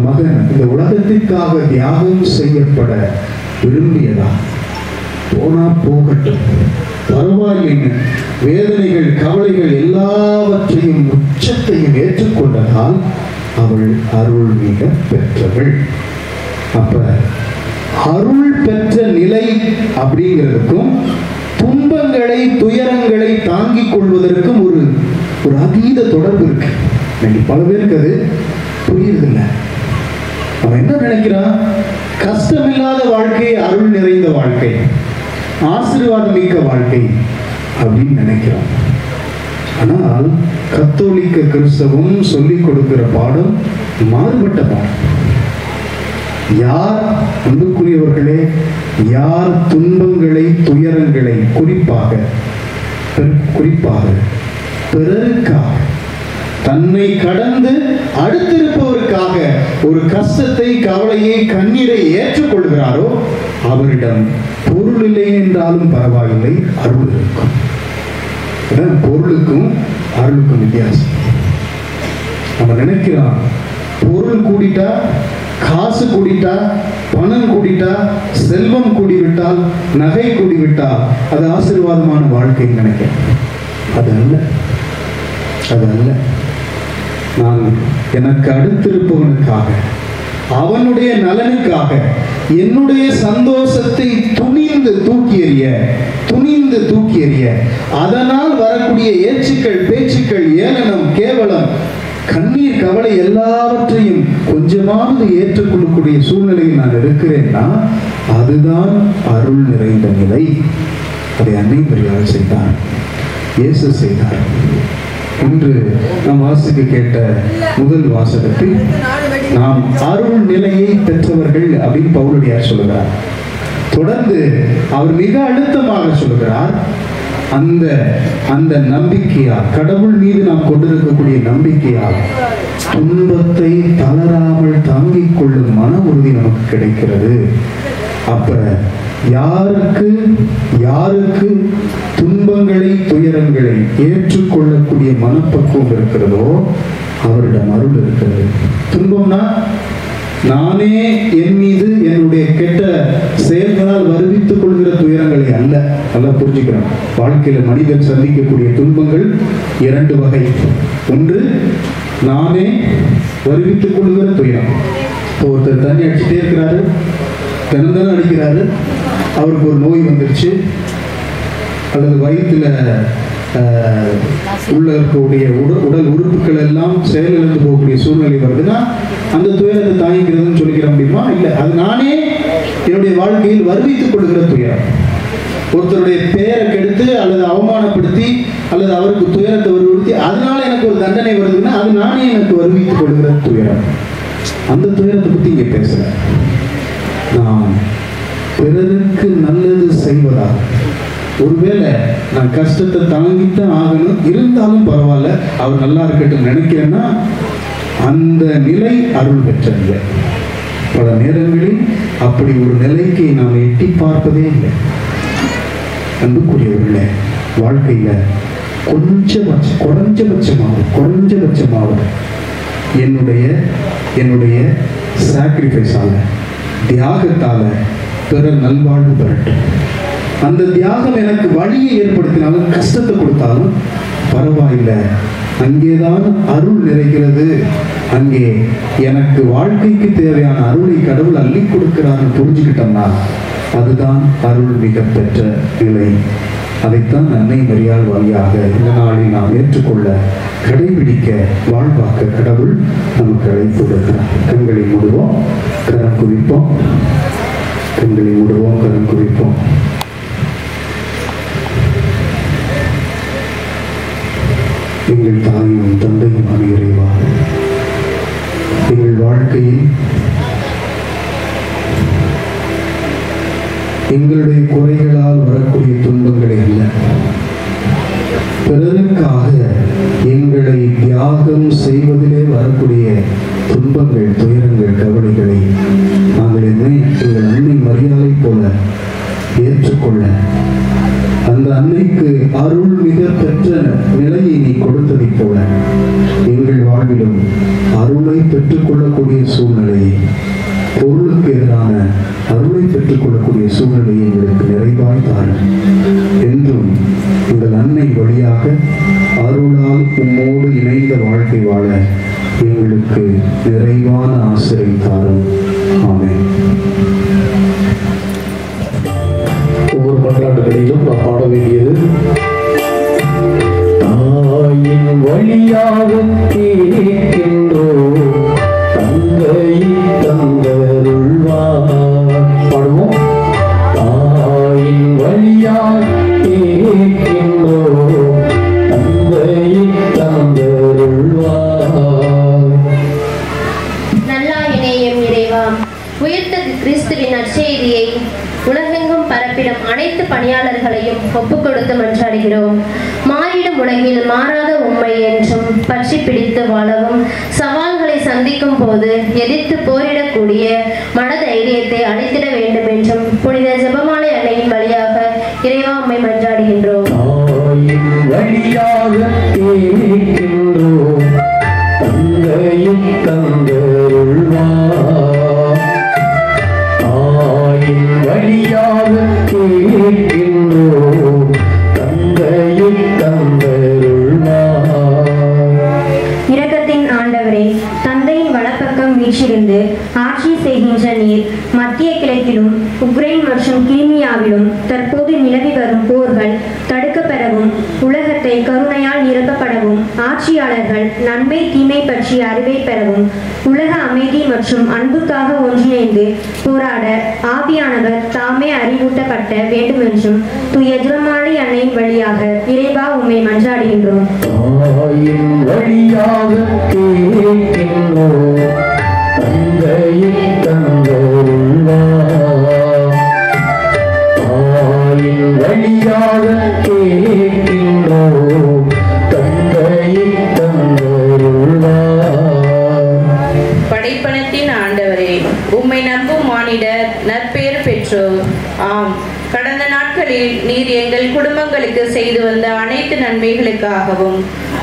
மகன் இந்த உலகத்திற்காக தியாகம் செய்யப்பட விரும்பியதா? போனா போகட்டும், பரவாயில்லைங்க, வேதனைகள் கவலைகள் எல்லாவற்றையும் உச்சத்தையும் ஏற்றுக்கொண்டதால் அவள் அருள் மிக பெற்றவள். அப்ப அருள் பெற்ற நிலை அப்படிங்கிறதுக்கும் துன்பங்களை துயரங்களை தாங்கிக் கொள்வதற்கும் ஒரு அதீத தொடர்பு இருக்கு. பல பேருக்கு அது புரியுதில்லை. அவன் என்ன நினைக்கிறான்? கஷ்டமில்லாத வாழ்க்கை, அருள் நிறைந்த வாழ்க்கை, ஆசீர்வாதம் மிக்க வாழ்க்கை அப்படின்னு நினைக்கிறான். ஆனால் கத்தோலிக்க கிறிஸ்தவம் சொல்லிக் கொடுக்கிற பாடம் மாறுபட்ட பாடம். யார் அன்புக்குரியவர்களே, யார் துன்பங்களை துயரங்களை குறிப்பாக பிறருக்காக தன்னை கடந்து அடுத்திருப்பவருக்காக ஒரு கஷ்டத்தை கவலையை கண்ணீரை ஏற்றுக்கொள்கிறாரோ அவரிடம் பொருள் இல்லை என்றாலும் பரவாயில்லை, அருள் இருக்கும். பொருளுக்கும் அருளுக்கும் வித்தியாசம். நம்ம நினைக்கிறோம் பொருள் கூடிட்டா, காசு கூடிட்டா, பணம் கூடிட்டா, செல்வம் கூடிவிட்டால், நகை கூடிவிட்டால் அது ஆசீர்வாதமான வாழ்க்கைன்னு நினைக்கிறேன். அது அல்ல. நான் எனக்கு அடுத்திருப்பவனுக்காக, அவனுடைய நலனுக்காக, என்னுடைய சந்தோஷத்தை துணிந்து தூக்கி எறிய அதனால் வரக்கூடிய ஏச்சுக்கள், பேச்சுக்கள், ஏளனம், கேவலம், கண்ணீர், கவலை எல்லாவற்றையும் கொஞ்சமாவது ஏற்றுக்கொள்ளக்கூடிய சூழ்நிலையில் நான் இருக்கிறேன்னா அதுதான் அருள் நிறைந்த நிலை. அதை அன்னை மரியாள் செய்தார், இயேசு செய்தார். இன்று நாம் வாசிக்க கேட்ட முதல் வாசகத்தில் நாம் அருள் நிலையை பெற்றவர்கள் அப்படின்னு பவுலடியார் சொல்லுகிறார். தொடர்ந்து அவர் மிக அழுத்தமாக சொல்லுகிறார், அந்த நம்பிக்கையால், கடவுள் மீது நாம் கொண்டிருக்கக்கூடிய நம்பிக்கையால் துன்பத்தை தளராமல் தாங்கிக் கொள்ளும் மன உறுதி நமக்கு கிடைக்கிறது. அப்ப யாருக்கு துன்பங்களை துயரங்களை ஏற்றுக்கொள்ளக்கூடிய மனப்பக்குவம் இருக்கிறதோ அவரிடம் அருள் இருக்கிறது. துன்பம்னா நானே என் மீது என்னுடைய கெட்ட செயல்களால் வருவித்துக் கொள்கிற துயரங்களை அல்ல. நல்லா புரிஞ்சுக்கிறோம். வாழ்க்கையில மனிதன் சந்திக்கக்கூடிய துன்பங்கள் 2 வகை. ஒன்று நானே வருவித்துக் கொள்கிற துயரம். ஒருத்தர் தண்ணி அடிச்சுட்டே இருக்கிறாரு, தினம் அடிக்கிறாரு, அவருக்கு ஒரு நோய் வந்துருச்சு, அல்லது வயிற்றுல உள்ள இருக்கக்கூடிய உடல் உறுப்புகள் எல்லாம் செயலிழந்து போகக்கூடிய சூழ்நிலை வருதுன்னா அந்த துயரத்தை தாங்கிக்கிறதுன்னு சொல்லிக்கிற முடியுமா? இல்லை. அது நானே என்னுடைய வாழ்க்கையில் வருவித்துக் கொள்கிற துயரம். ஒருத்தருடைய பெயரை கெடுத்து அல்லது அவமானப்படுத்தி அல்லது அவருக்கு துயரத்தை வருவித்து அதனால எனக்கு ஒரு தண்டனை வருதுன்னா அது நானே எனக்கு வருவித்துக் கொள்கிற துயரம். அந்த துயரத்தை பற்றி இங்கே பேசல. நான் பிறருக்கு நல்லது செய்வதாக, ஒருவேளை நான் கஷ்டத்தை தாங்கித்தான் ஆகணும், இருந்தாலும் பரவாயில்ல, அவர் நல்லா இருக்கட்டும் நினைக்கிறேன்னா அந்த நிலை அருள் பெற்ற நிலை. பல நேரங்களில் அப்படி ஒரு நிலைக்கு நாம் எட்டி பார்ப்பதே இல்லை. அன்புக்குரியவர்களே, வாழ்க்கையில குறைஞ்சபட்சமாவது என்னுடைய சாக்ரிஃபைஸால, தியாகத்தால பிறர் நல்வாழ்வு பெறட்டும். அந்த தியாகம் எனக்கு வழியை ஏற்படுத்தினாலும், கஷ்டத்தை கொடுத்தாலும் பரவாயில்லை, அங்கேதான் அருள் நிறைகிறது, அங்கே எனக்கு வாழ்க்கைக்கு தேவையான அருளை கடவுள் அள்ளி கொடுக்கிறான்னு புரிஞ்சுக்கிட்டோம்னா அதுதான் அருள் மிக பெற்ற நிலை. அதைத்தான் அன்னை மரியாள் வழியாக இந்த நாளில் நாம் ஏற்றுக்கொள்ள, கடைபிடிக்க, வாழ்வாக்க கடவுள் நமக்கு அழைப்பு கொடுக்கிறார். கண்களை மூடுவோம், கரம் குவிப்போம். கண்களை மூடுவோம், கரம் குவிப்போம். எங்கள் தாயும் தந்தையுமான இறைவா, எங்கள் வாழ்க்கையில் எங்களுடைய குறைகளால் வரக்கூடிய துன்பங்களை அல்ல, பிறருக்காக எங்களை தியாகம் செய்வதிலே வரக்கூடிய துன்பங்கள், துயரங்கள், கவலைகளை நாங்கள் எங்கள் அன்னை மரியாதை போல ஏற்றுக்கொள்ள, அந்த அன்னைக்கு அருள் மிக பெற்ற நிலையை நீ கொடுத்ததை போல எங்கள் வாழ்விலும் அருளை பெற்றுக்கொள்ளக்கூடிய சூழ்நிலையை, பொருளுக்கு எதிரான அருளை பெற்றுக்கொள்ளக்கூடிய சூழ்நிலையை எங்களுக்கு நிறைவாய் தாரும். என்றும் எங்கள் அன்னை வழியாக அருளால் உம்மோடு இணைந்த வாழ்க்கை வாழ எங்களுக்கு நிறைவான ஆசிரியை தாரும். ஆமென். ஒவ்வொரு மன்றாட்டுகளிலும் நாம் பாட வேண்டியது தாயின் வழியாக கேட்கின்றோம், தந்தையை தந்தருள்வார். பாடுவோம். தாயின் வழியாக கேட்கின்றோம், தந்தையை தந்தருள்வார். நல்லாயினேயும் இறைவா, உயிர்த்த கிறிஸ்துவின் நற்செய்தியை உலகெங்கும் பரப்பிடும் அனைத்து பணியாளர்களையும் ஒப்புக் கொடுத்து மன்றாடுகிறோம். மாறிடும் உலகில் மாறாத உண்மை என்றும் பற்றி பிடித்து வாழவும், சவால்களை சந்திக்கும் போது எதிர்த்து போரிடக்கூடிய மனதைரியத்தை அளித்திட வேண்டும் என்றும் புனித ஜெபமாலை அன்னையின் வழியாக இறைவா உம்மை மன்றாடுகின்றோம். வழியாக கேட்கின்றோம், தந்தையை தந்தருள்வார். இரக்கத்தின் ஆண்டவரே, தந்தையின் வலப்பக்கம் வீற்றிருந்து ஆட்சி செய்கின்ற நீர், மத்திய கிழக்கிலும் உக்ரைன் மற்றும் கிரிமியாவிலும் தற்போது நிலவி வரும் போர்கள் தடுக்கப்பெறவும், உலகத்தை கருணையால் நிரப்பப்படவும், ஆட்சியாளர்கள் நன்மை தீமை பற்றி அறிவை பெறவும், உலக அமைதி மற்றும் அன்புக்காக ஒன்றிணைந்து போராட ஆவியானவர் தாமே அறிவூட்டப்பட்ட வேண்டும் என்றும் தூய ஜெபமாலை அன்னையின் வழியாக இறைவா உம்மை மன்றாடுகின்றோம். தாயின் வழியாக கேட்கின்றோம், தந்தையை தந்தருள்வார். தாயின் வழியாக கேட்கின்றோம், தந்தையை தந்தருள்வார். படைப்பனத்தின் ஆண்டவரே, உம்மை நம்பும் மானிடர் நற்பெயர் பெற்றோர். ஆம், கடந்த நாட்களில் நீர் எங்கள் குடும்பங்களுக்கு செய்து வந்த அனைத்து நன்மைகளுக்காகவும்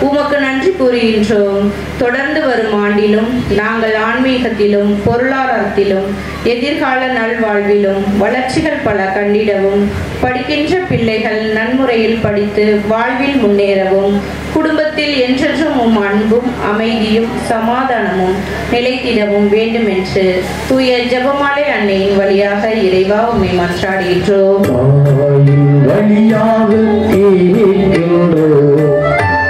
உமக்கு நன்றி கூறுகின்றோம். தொடர்ந்து வரும் ஆண்டிலும் நாங்கள் ஆன்மீகத்திலும் பொருளாதாரத்திலும் எதிர்கால நல்வாழ்விலும் வளர்ச்சிகள் பல கண்டிடவும், படிக்கின்ற பிள்ளைகள் நன்முறையில் படித்து வாழ்வில் முன்னேறவும், குடும்பத்தில் என்றென்றும் உம் அன்பும் அமைதியும் சமாதானமும் நிலைத்திடவும் வேண்டும் என்று தூய ஜெபமாலை அன்னையின் வழியாக இறைவா உம்மை மன்றாடுகின்றோம். தாயின் வழியாக கேட்கின்றோம்,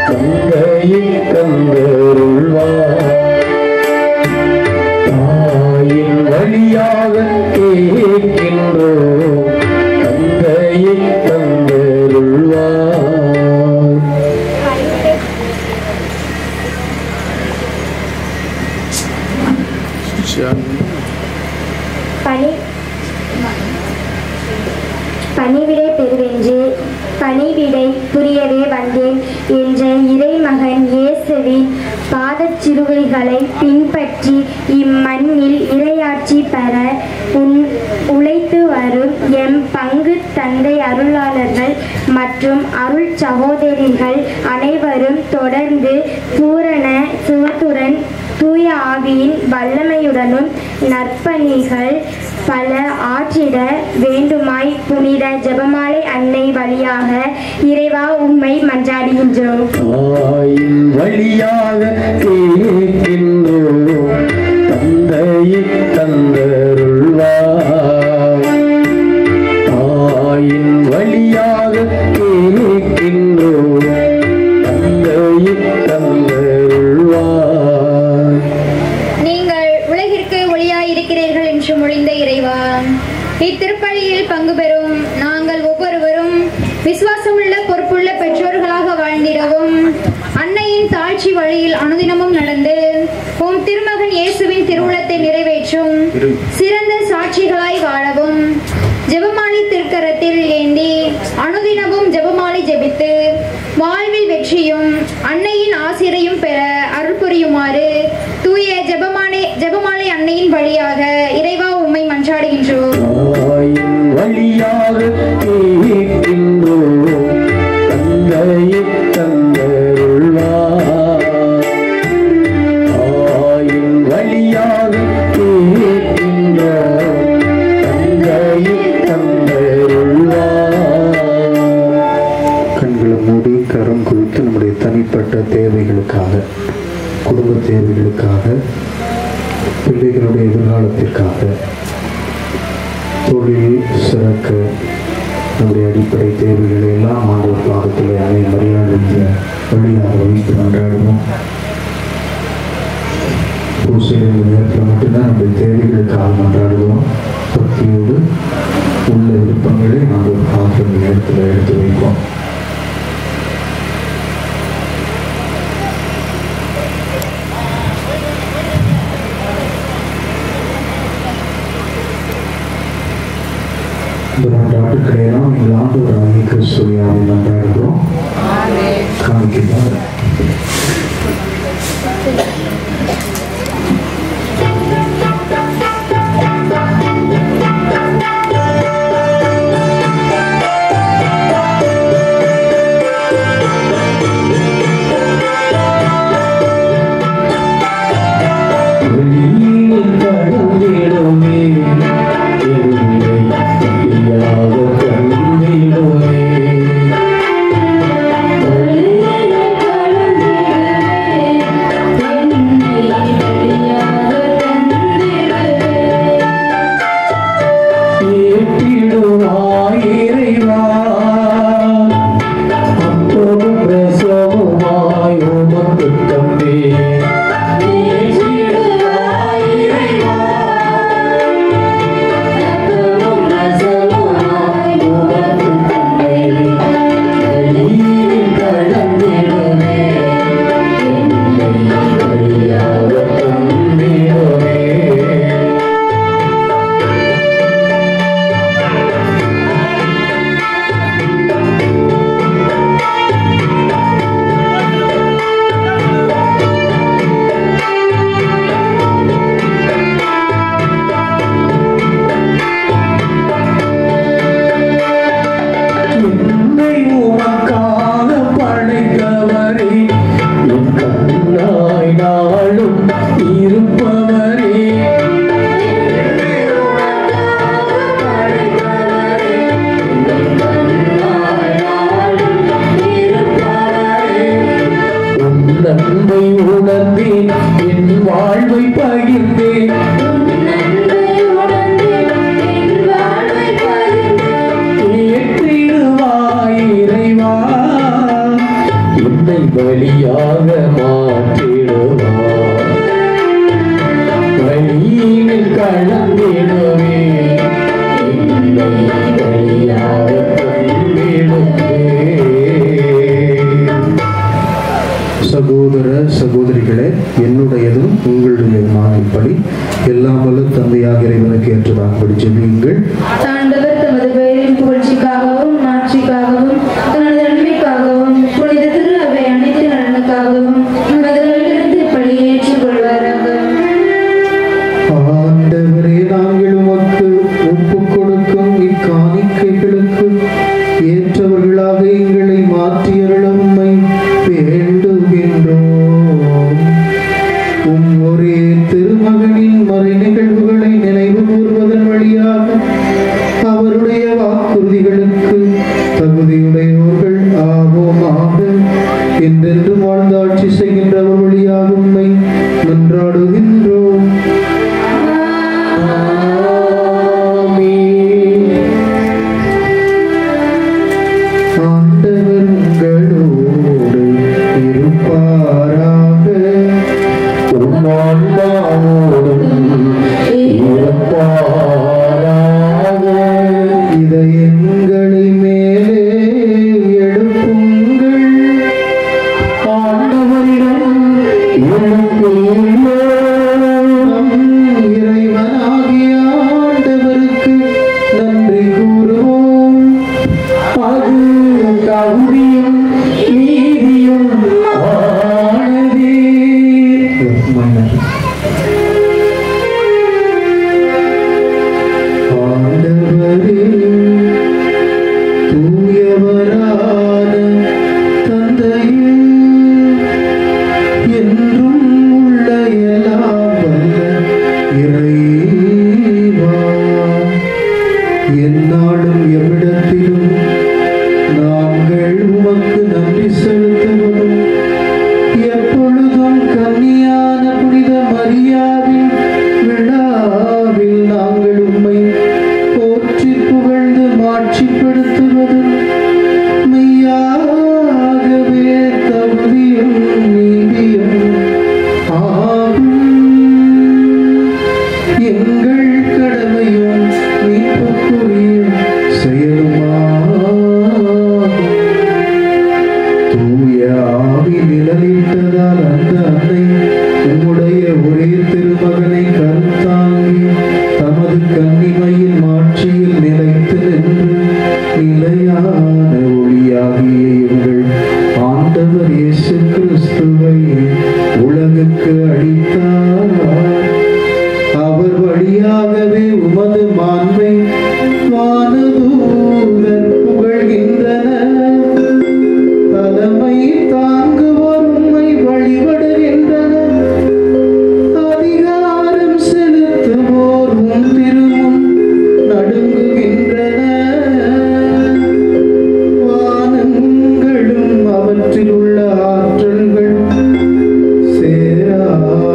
தந்தையை தந்தருள்வார். தாயின் வழியாக கேட்கின்றோம், தந்தையை தந்தருள்வார். பணிவிடை பெறுவென்று பணிவிடை புரியவே வந்தேன் என்ற இறைமகன் இயேசுவின் பாதச்சிலுவைகளை பின்பற்றி இம்மண்ணில் இறையாட்சி பெற உழைத்து வரும் எம் பங்கு தந்தை அருளாளர்கள் மற்றும் அருள் சகோதரிகள் அனைவரும் தொடர்ந்து பூரண சுகத்துடன் தூய ஆவியின் வல்லமையுடனும் நற்பணிகள் பல ஆற்றிட வேண்டுமாய் புனித ஜெபமாலை அன்னை வழியாக இறைவா இறைவா உம்மை மன்றாடுகின்றோம். தாயின் வழியாக கேட்கின்றோம், தந்தையை தந்தருள்வாய். தாயின் வழியாக கேட்கின்றோம், தந்தையை தந்தருள்வாய். நீங்கள் உலகிற்கு ஒளியாயிருக்கிறீர்கள் என்று மொழிந்த இறைவா, இத்திருப்பலியில் பங்கு பெறும் நாங்கள் ஒவ்வொருவரும் விசுவாசமுள்ள பொறுப்புள்ள பெற்றோர்களாக வாழ்ந்திடவும், அன்னையின் தாழ்ச்சி வழியில் அனுதினமும் நடந்து உம் திருமகன் இயேசுவின் திருவுளத்தை நிறைவேற்றும் சிறந்த சாட்சிகளாய் வாழவும், ஜெபமாலை திருக்கரத்தில் ஏந்தி அனுதினமும் ஜெபமாலை ஜெபித்து வாழ்வில் வெற்றியும் அன்னையின் ஆசிரையும் பெற அருள் புரியுமாறு தூய ஜெபமாலை அன்னையின் வழியாக இறைவா உம்மை மன்றாடுகின்றோம். வழியாக கேட்கின்றோம், தந்தையை தந்தருள்வாய். தாயின் வழியாக கேட்கின்றோம், தந்தையை தந்தருள்வாய். கண்களை மூடி கரம் குறித்து நம்முடைய தனிப்பட்ட தேவைகளுக்காக, குடும்ப தேவைகளுக்காக, பிள்ளைகளுடைய எதிர்காலத்திற்காக, தொழில் சிறக்க, நம்முடைய அடிப்படை தேவைகளை எல்லாம் ஆண்டவர் பாகத்தில் அதை மரியாதைக்கு வழியாக வைத்து கொண்டாடுவோம். பூசையில் நேரத்தில் மட்டும்தான் நம்முடைய தேவைகளுக்காக கொண்டாடுவோம். பக்தியோடு உள்ள விருப்பங்களை ஆண்டவர் பாகத்தில் நேரத்தில் எடுத்து வைப்போம். ஆண்டுகளையெல்லாம் எங்கள் ஆண்டவராகிய கிறிஸ்துவியாவை கொண்டாடுகிறோம். காணிக்கிறார். சகோதர சகோதரிகளே, என்னுடையதும் உங்களுடையதுமாகும்படி எல்லாம் வல்ல தந்தையாக இறைவனுக்கு ஏற்றதாகும்படி ஜெபியுங்கள். ஆண்டவர் தமது பெயரின் புகழ்ச்சிக்காகவும் மாட்சிக்காகவும் தனது நன்மைக்காகவும் புனித திரு அவை அனைத்து நலனுக்காகவும் மதங்களிலிருந்து இப்படி ஏற்றுக்கொள்வாராக. ஆண்டவரே, நாங்கள் உமக்கு ஒப்புக் கொடுக்கும் இக்காணிக்கைகளுக்கு ஏற்றவர்களாக எங்களை மாற்றியருளும் வேண்டுகின்றோம். ஒரே திருமகனின் மறை நிகழ்வுகளை நினைவு கூர்வதன் வழியாக அவர் ஆகவே உமது மாண்பை வானதூதர் புகழ்கின்றனர். தலைமை தாங்குவோர் உம்மை வழிபடுகின்றனர். அதிகாரம் செலுத்துவோர் உம் திருமுன் நடுங்குகின்றனர். வானங்களும் அவற்றில் உள்ள ஆற்றல்கள் சேராபீன்களும்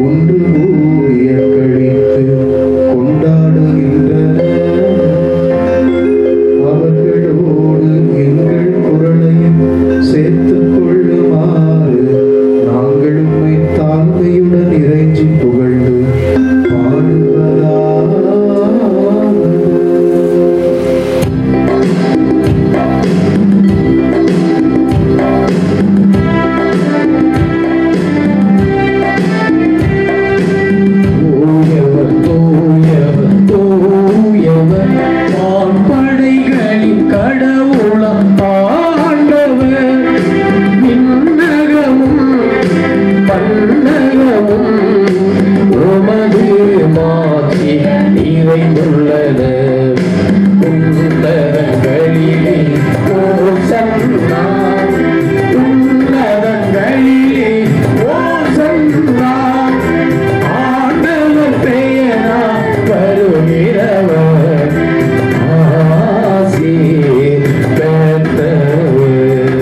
ஒன்று கூடிய கழித்து கொண்டாடுகின்றனர். அவர்களோடு எங்கள் குரலையும் சேர்த்துக் கொள்ளுமாறு நாங்கள் உம்மை தாழ்மையுடன் இறைஞ்சி புகழ்ந்து பாடுவதாக. தூயவர் தூயவர் தூயவர் வான்படைகளின் கடவுளாம் ஆண்டவர். விண்ணகமும் பன்னகமும் உமது மாட்சி நிறைந்துள்ளன. உன்னதங்களிலே ஓசன்னா, உன்னதங்களிலே ஓசன்னா. ஆண்டவர் பெயரால் வருகிறவர் ஆசீர் பெற்றவர்.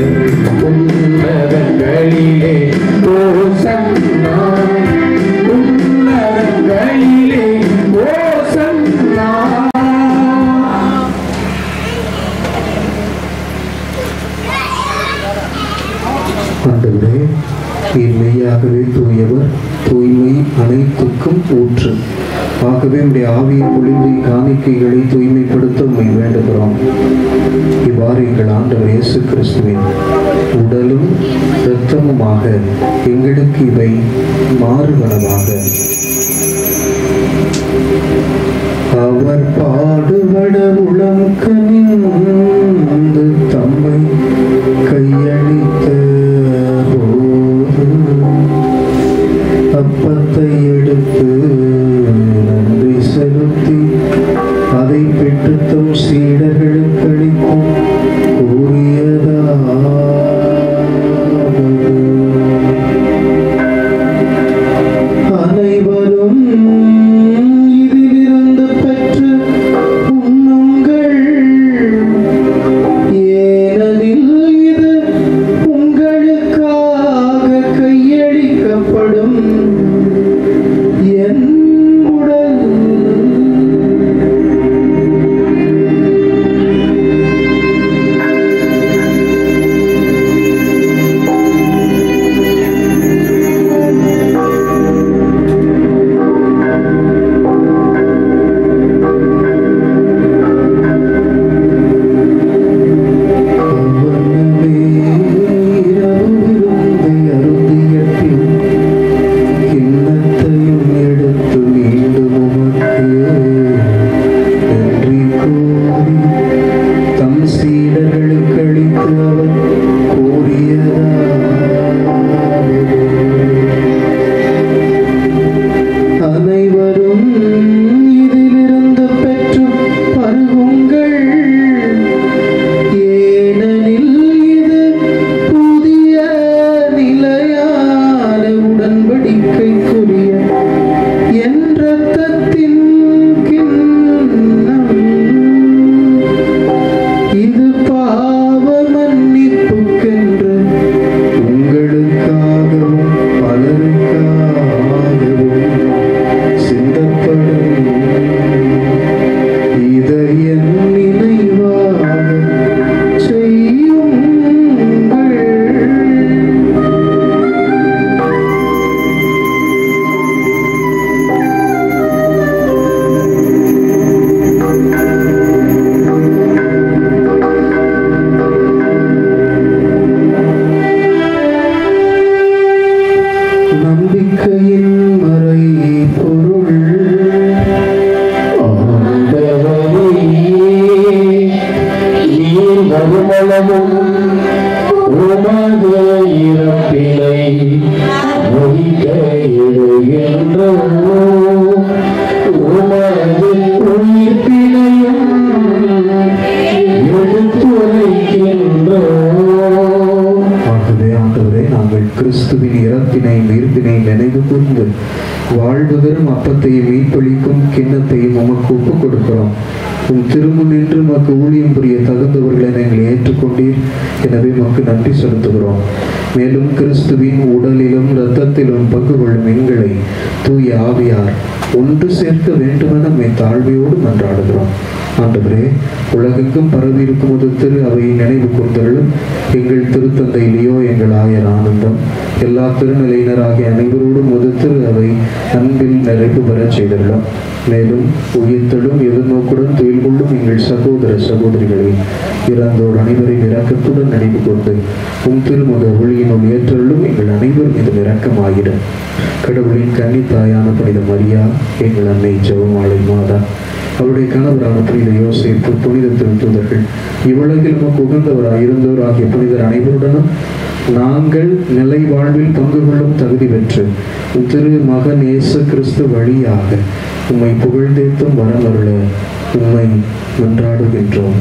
உன்னதங்களிலே ஓசன்னா, உன்னதங்களிலே ஓசன்னா. ஆண்டவரே, நீர் மெய்யாகவே தூயவர், தூய்மை அனைத்துக்கும் ஊற்று. ஆகவே உடைய ஆவியை பொழிந்து காணிக்கைகளை தூய்மைப்படுத்த உம்மை வேண்டுகிறோம். இவ்வாறு எங்கள் ஆண்டவர் இயேசு கிறிஸ்துவின் உடலும் இரத்தமுமாக எங்களுக்கு இவை மாறுவனவாக. அவர் பாடுபட உளம் கனிந்து தம்மை கையளித்த போது அப்பத்தை எடுத்து நன்றி செலுத்தி அதை பெற்று தம் சீடர்களுக்கு அளித்து கூறியதாவது, அனைவரும் இதிலிருந்து பெற்று உண்ணுங்கள். ஏனெனில் இது உங்களுக்காக கையளிக்கப்படும் என் உடல். கிண்ணத்தையும் உமக்கு ஒப்புக் கொடுக்கிறோம். உம் திருமுன் நின்று உமக்கு ஊழியம் புரிய தகுந்தவர்களை நாங்கள் ஏற்றுக்கொண்டீர். எனவே உமக்கு நன்றி செலுத்துகிறோம். மேலும் கிறிஸ்துவின் உடலிலும் இரத்தத்திலும் பங்கு கொள்ளும் எங்களை தூய ஆவியார் ஒன்று சேர்க்க வேண்டுமென நம்மை தாழ்மையோடு மன்றாடுகிறோம். ஆண்டவரே, உலகெங்கும் பரவி இருக்கும் ஒரு திரு அவையை நினைவு கூர்ந்தருளும். எங்கள் திருத்தந்தை லியோ, எங்கள் ஆயர் ஆனந்தம், எல்லா திருநிலையினராகிய அனைவரோடும் ஒரு திரு அவை அன்பில் நிறைவு பெறச் செய்தருளும். மேலும் உயிர்த்தெழும் எதிர்நோக்குடன் தொழில் கொள்ளும் எங்கள் சகோதர சகோதரிகளை இறந்தோர் அனைவரையும் இரக்கத்துடன் நினைவு கொண்டு உம் திருமுக ஒளியினுள் ஏற்றலும் எங்கள் அனைவரும் இது இரக்கமாயிடும். கடவுளின் கன்னி தாயான புனித மரியா, எங்கள் அன்னை ஜெபமாலை மாதா, அவருடைய கணவரான புனித யோசேப்பு, புனித திருத்தூதர்கள், இவ்வுலகில் நமக்கு உகந்தவராக இருந்தோர் ஆகிய புனிதர் அனைவருடனும் நாங்கள் நிலை வாழ்வில் பங்கு கொள்ளும் தகுதி பெற்று திரு மகன் இயேசு கிறிஸ்து வழியாக உம்மை புகழ்ந்தேத்தும் வரமருள உம்மை மன்றாடுகின்றோம்.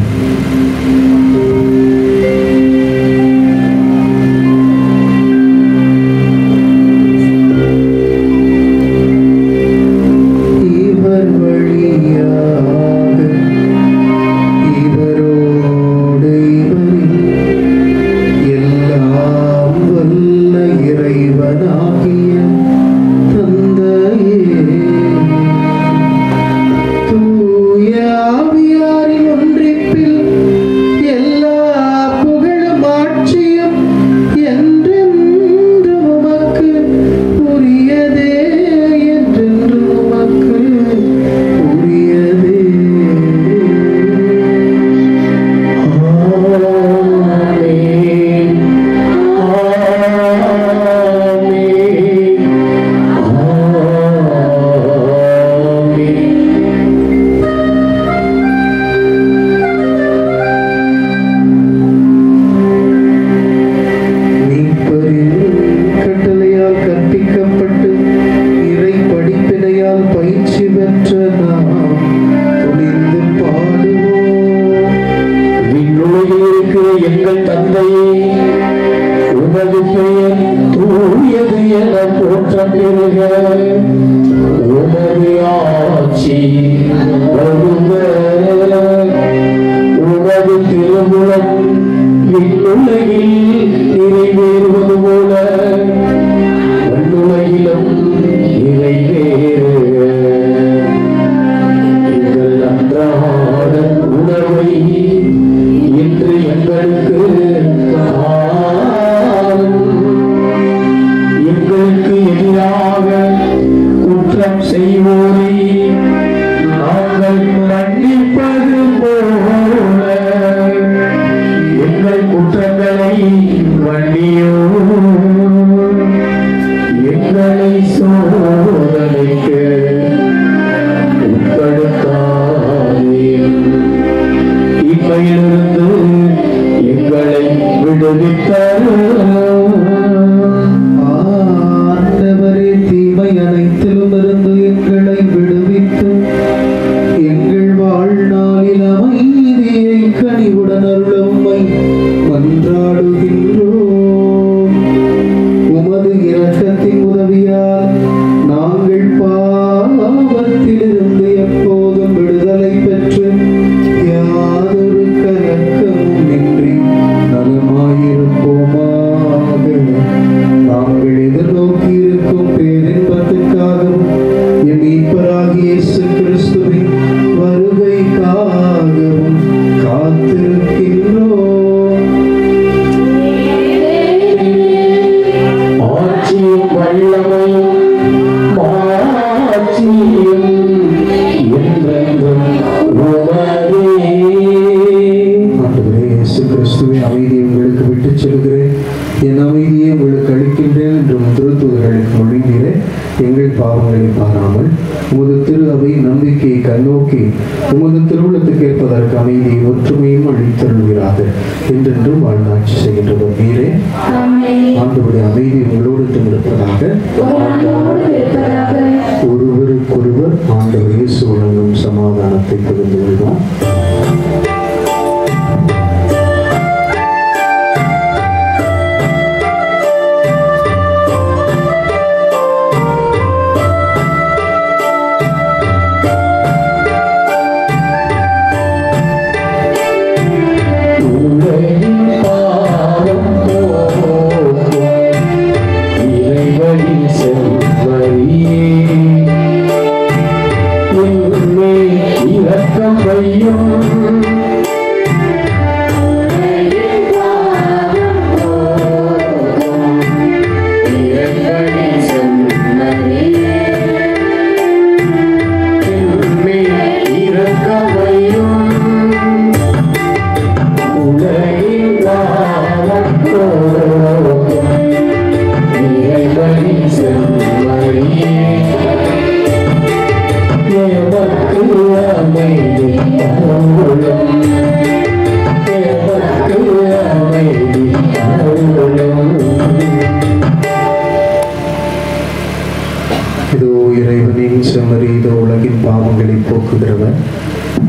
இதோ இறைவனின் செம்மறி, இதோ உலகின் பாவங்களை போக்குகிறவர்,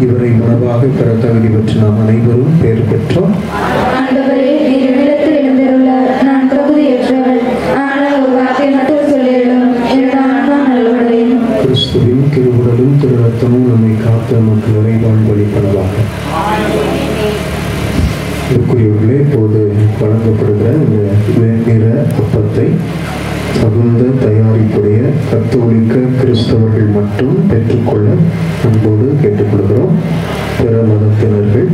இவரை உணவாக பெற தகுதி பெற்று நாம் அனைவரும் பேர் பெற்றோம். கிறிஸ்துவின் திருவுடலும் திரு ரத்தமும் நம்மை காத்து நமக்கு நிறைவாழ்வு அளிப்பனவாக. இதுக்குரியவர்களே, இப்போது வழங்கப்படுகிற இந்த வெண்ணிற அப்பத்தை தகுந்த தயாரிப்புடைய கத்தோலிக்க கிறிஸ்தவர்கள் மட்டும் பெற்றுக்கொள்ள அன்போடு கேட்டுக்கொள்கிறோம். பிற மதத்தினர்கள்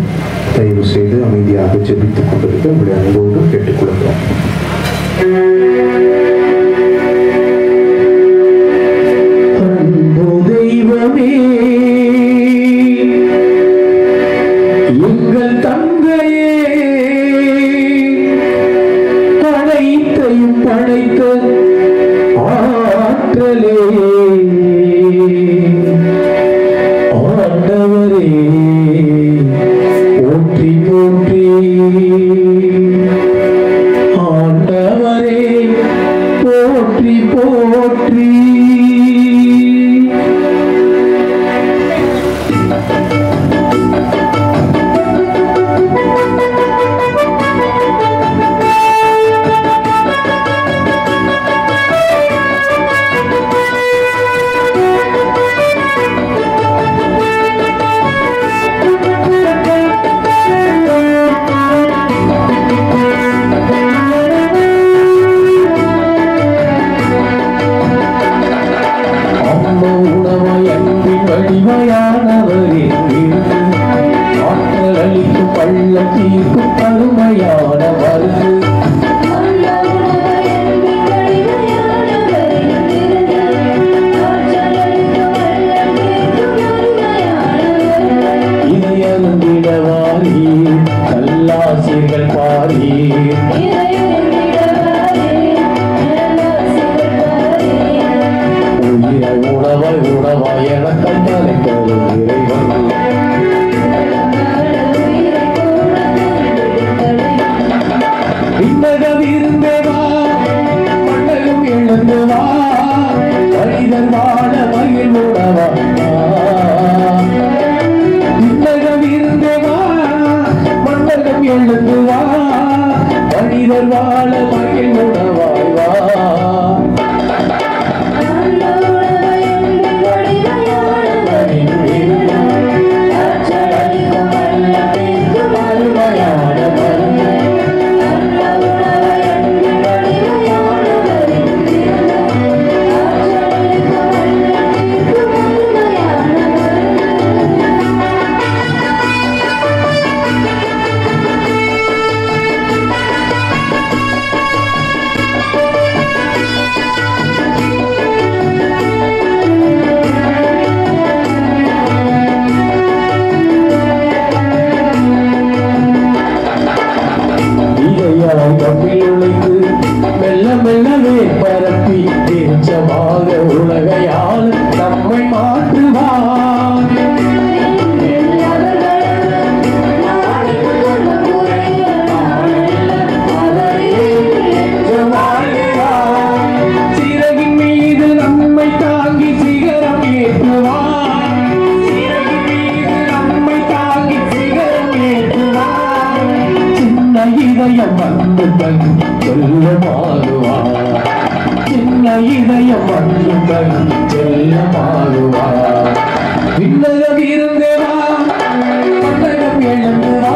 தயவு செய்து அமைதியாக ஜெபித்துக் கொண்டிருக்க உங்களை அன்போடு கேட்டுக்கொள்கிறோம். அன்பு தெய்வமே, எங்கள் தங்கையே, படைத்தையும் படைத்த ஆற்றலே, ஆண்டவரே போற்றி போற்றி, ஆண்டவரே போற்றி போற்றி. வலிமையானவரே, ஆற்றல் அளிக்கும் பள்ள தீர்க்கும் கருமையான மருந்து, இதை அருந்திடவாரி கல்லாசிர்கள் பாரி, உணவாய் உணவாய் என கண்டனை தரும் இறைவன், விண்ணகம் இருந்தே வா, மண்டகம் எழுந்து வா, மனிதன் வாழ மகிழ் உணவா, விண்ணகம் இருந்தே வா, மண்டகம் எழுந்து வா, மனிதர் வாழ மகிழ் உணவாய் வா. மெல்ல மெல்லவே பரப்பி தேச்சமாக உலகையால் நம்மை மாற்றுவார். சிறகின் மீது நம்மை தாங்கி சிகரம் ஏற்றுவார். சிறகின் மீது நம்மை தாங்கி சிகரம் ஏற்றுவார். சின்ன இதயம் வந்து தன் செல்லமாகுவார். சின்ன இதயம் வந்து தன் செல்லமாகுவார். விண்ணகம் இருந்தேவா, மண்டகம் எழுந்துவா,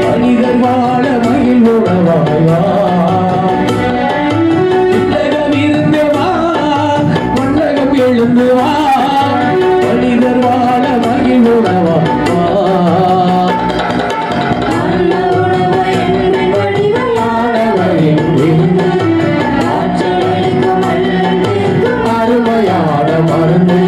மனிதர் வாழ மகிழ் உணவாய்வா. விண்ணகம் இருந்தேவா, மண்டகம் எழுந்துவா, மனிதர் வாழ மகிழ் உணவாய்வா. அருமையான மருந்து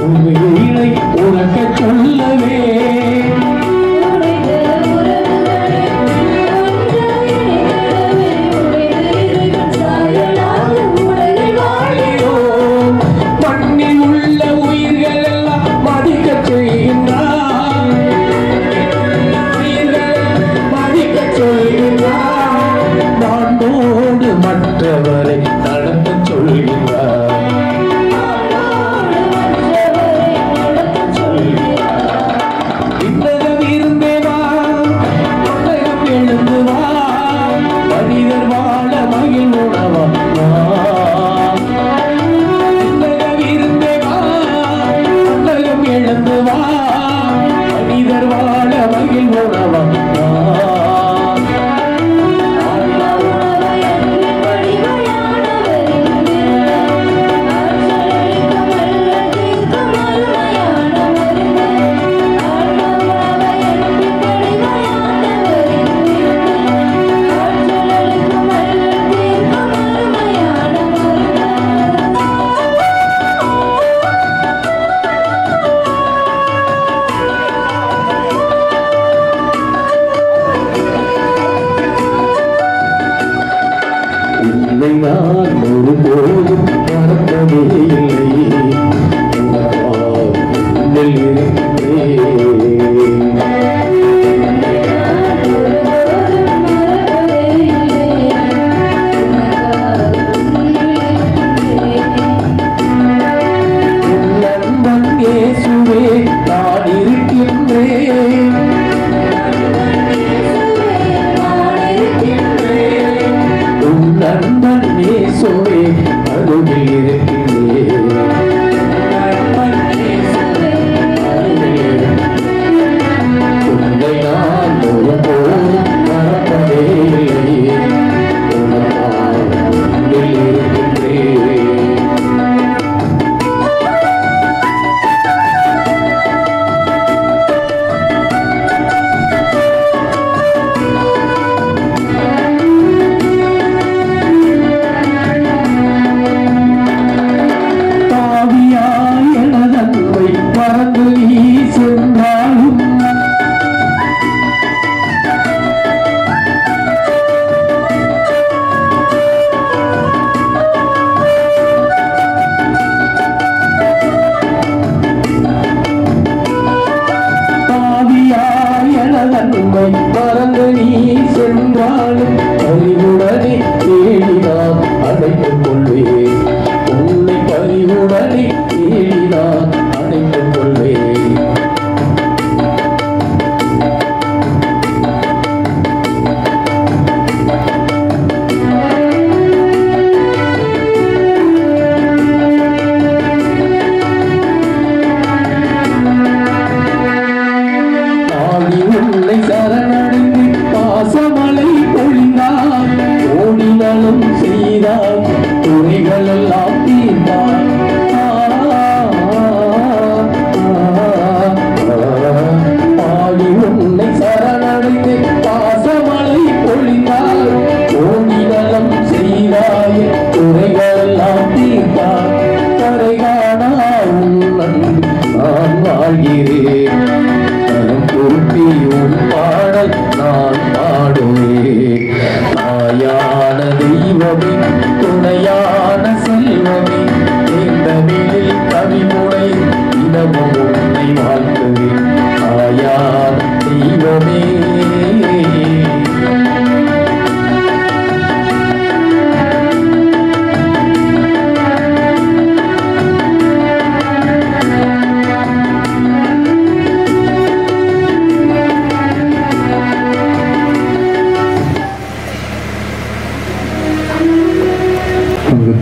உண்மையினை உறக்க சொல்லவே மண்ணில் உள்ள உயிர்கள் எல்லாம் மதிக்க செய்கின்றார், மதிக்க சொல்கின்றார், நாடோடு மற்றவரை நடத்த சொல்கின்றார். மனிதர் வாழ மகிழ் உணவா எழுந்து வா, மனிதர் வாழ மகிழ் உணவா நான் ஒருபோதும் மறப்பதே இல்லை. நண்பன் இயேசுவே நான் இருக்கின்றேன், நண்பன் இயேசுவே அருகில் இருக்கின்றேன். உன்னை நான் ஒருபோதும் மறப்பதே இல்லை, உனக்காக இருக்கின்றேன். மறந்து நீ சென்றாலும் பறிவுடனே தேடினான் அடைத்துக் கொள்வேன், உன்னை பறிவுடனே தேடினான் அடைத்துக் கொள்வேன். உன்னை சரணடைந்து பாசமலை பொழிந்தார், ஓடினாலும் செய்தார், துறைகள் எல்லாம் தீர்ந்தார். பாடி உன்னை சரணடைந்து பாசமலை பொழிந்தார், ஓடினாலும் செய்தார், துறைகள் எல்லாம் தீர்ந்தார். கரை காணா உன் நான் வாழ்கிறேன், உன் பாடல் நான் பாடுவேன். தாயான தெய்வமே துணையான செல்வமே, இந்த மேல் கவிமுனை தினமும் உன்னை வாழ்த்துவேன். தாயான தெய்வமே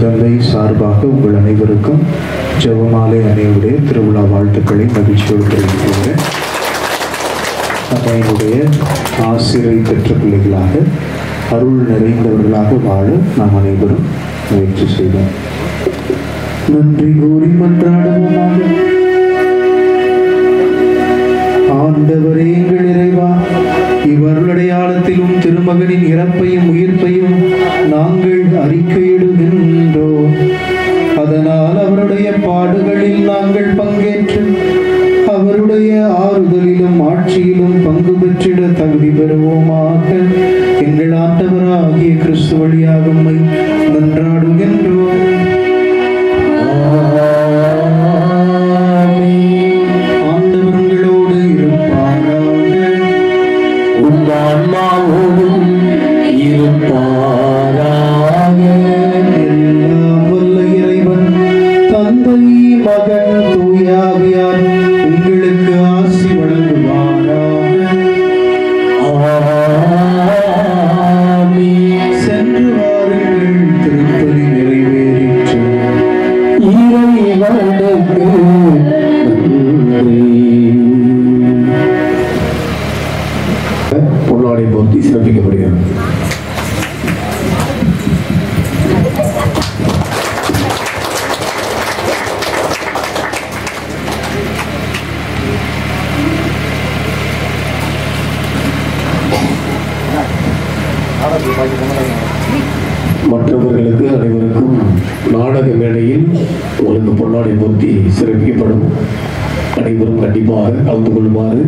தந்தை சார்பாக உங்கள் அனைவருக்கும் ஜெபமாலை அனைவருடைய திருவிழா வாழ்த்துக்களை மகிழ்ச்சியோடு தெரிவிக்கிறேன். தந்தையினுடைய ஆசிரியை பெற்ற பிள்ளைகளாக அருள் நிறைந்தவர்களாக வாழ நாம் அனைவரும் முயற்சி செய்வோம். நன்றி கூறி மன்றாடுவோமாக. ஆண்டவரே எங்கள் இறைவா, இவ்வருளடையாளத்திலும் திருமகனின் இறப்பையும் உயிர்ப்பையும் நாங்கள் அறிக்கையிடுகின்றோம். அதனால் அவருடைய பாடுகளில் நாங்கள் பங்கேற்று மற்றவர்களுக்கு அனைவருக்கும் நாடக மேடையில் உங்களுக்கு பொன்னாடை போர்த்தி சிறப்பிக்கப்படும். அனைவரும் கண்டிப்பாக கலந்து கொள்ளுமாறு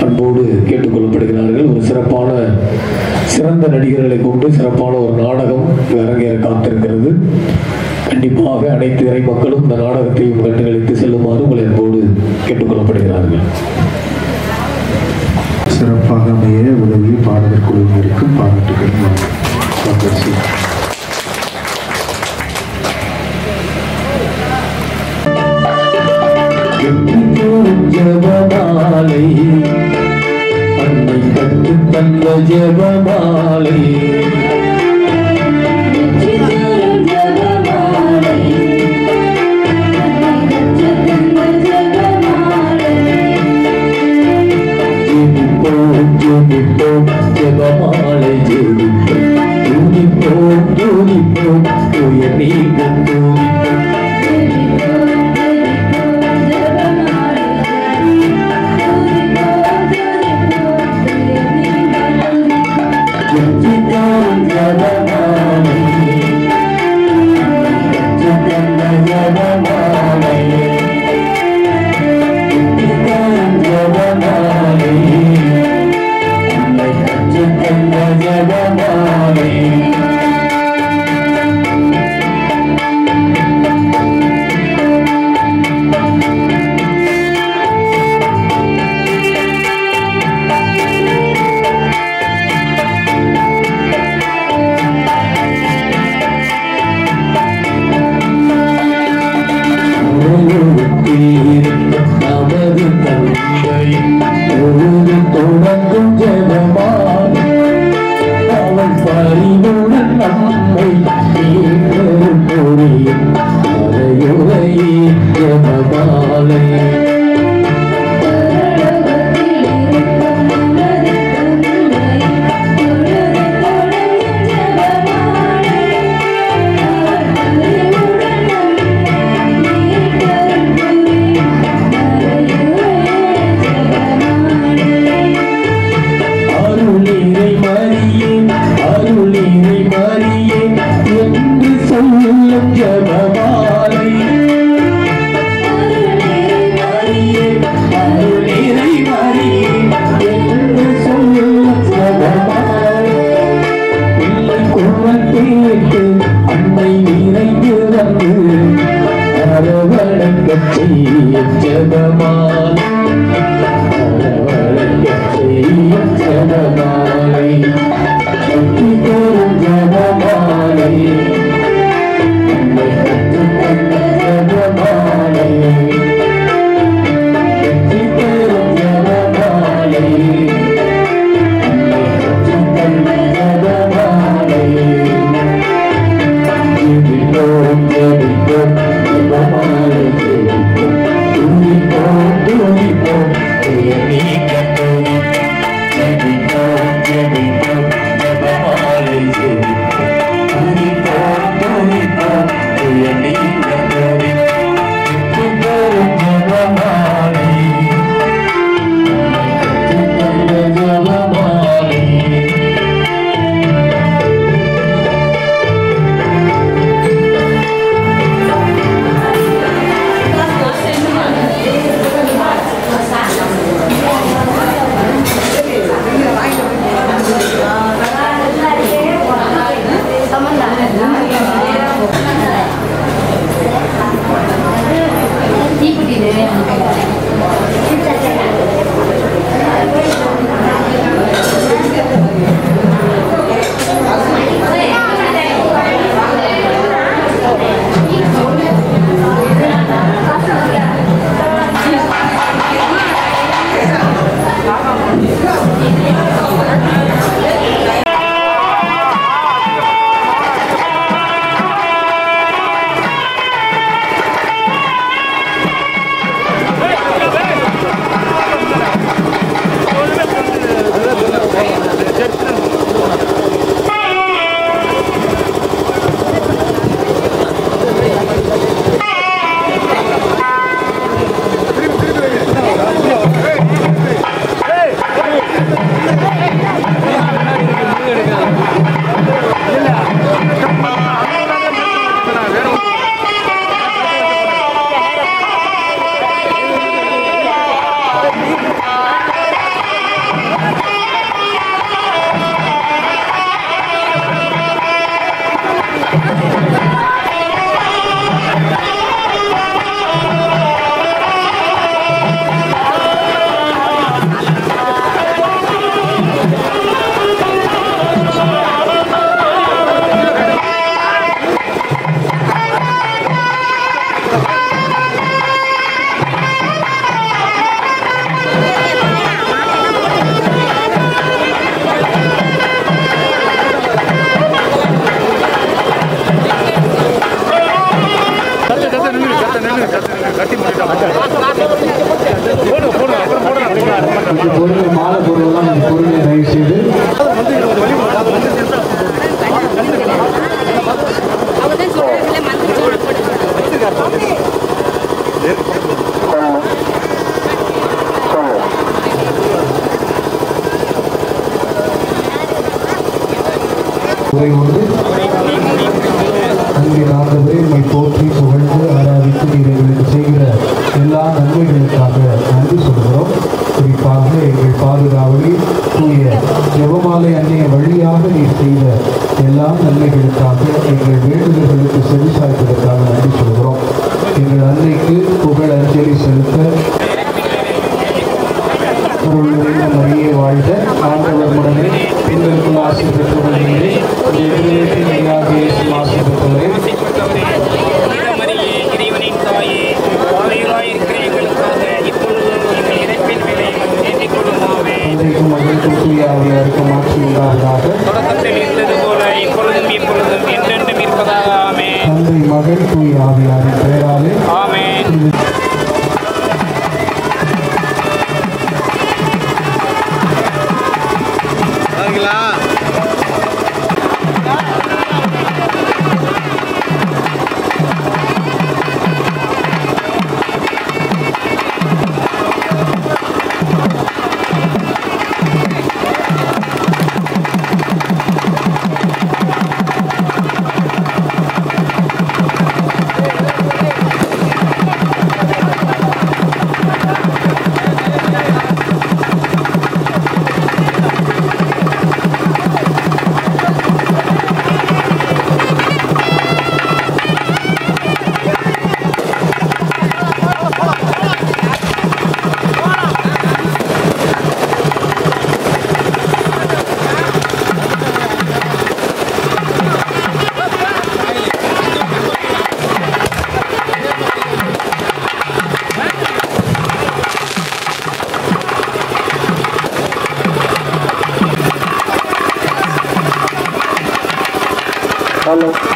அன்போடு கேட்டுக்கொள்ளப்படுகிறார்கள். ஒரு சிறந்த நடிகர்களை கொண்டு சிறப்பான ஒரு நாடகம் அரங்கேற காத்திருக்கிறது. கண்டிப்பாக அனைத்து இறை மக்களும் இந்த நாடகத்தையும் கண்டுகளித்து செல்லுமாறு உங்களை அன்போடு கேட்டுக்கொள்ளப்படுகிறார்கள். சிறப்பாக அமைய உதவி பாடகர் குழுவினருக்கு பாராட்டுகள். ஜபமாலை அன்னை கற்று தந்த ஜபமாலை ஜபமாலை ஜெபிப்போம் துதிப்போம் உயர் நீக்கும் நமது தந்தை ஒரு தொடங்கும் ஜெபமால் அவள் பரிவுடன் நம்மை புரியும் அறையுறையே ஜெபமாலை அன்னை நிறைந்து வந்து அரவணைக்க செய்ய ஜெபமாலை அரவணைக்க செய்ய ஜெபமாலை வெற்றி பெறும் ஜெபமாலை அன்னை கற்றுத்தந்த ஜெபமாலை வெற்றி பெறும் ஜெபமாலை அன்னை கற்றுத்தந்த ஜெபமாலை ஜெபிப்போம் ஜெபிப்போம் ஜெபமாலை ஜெபிப்போம் துதிப்போம் துதிப்போம் உயர் நீக்க துதிப்போம் ஜெபிப்போம் Hello.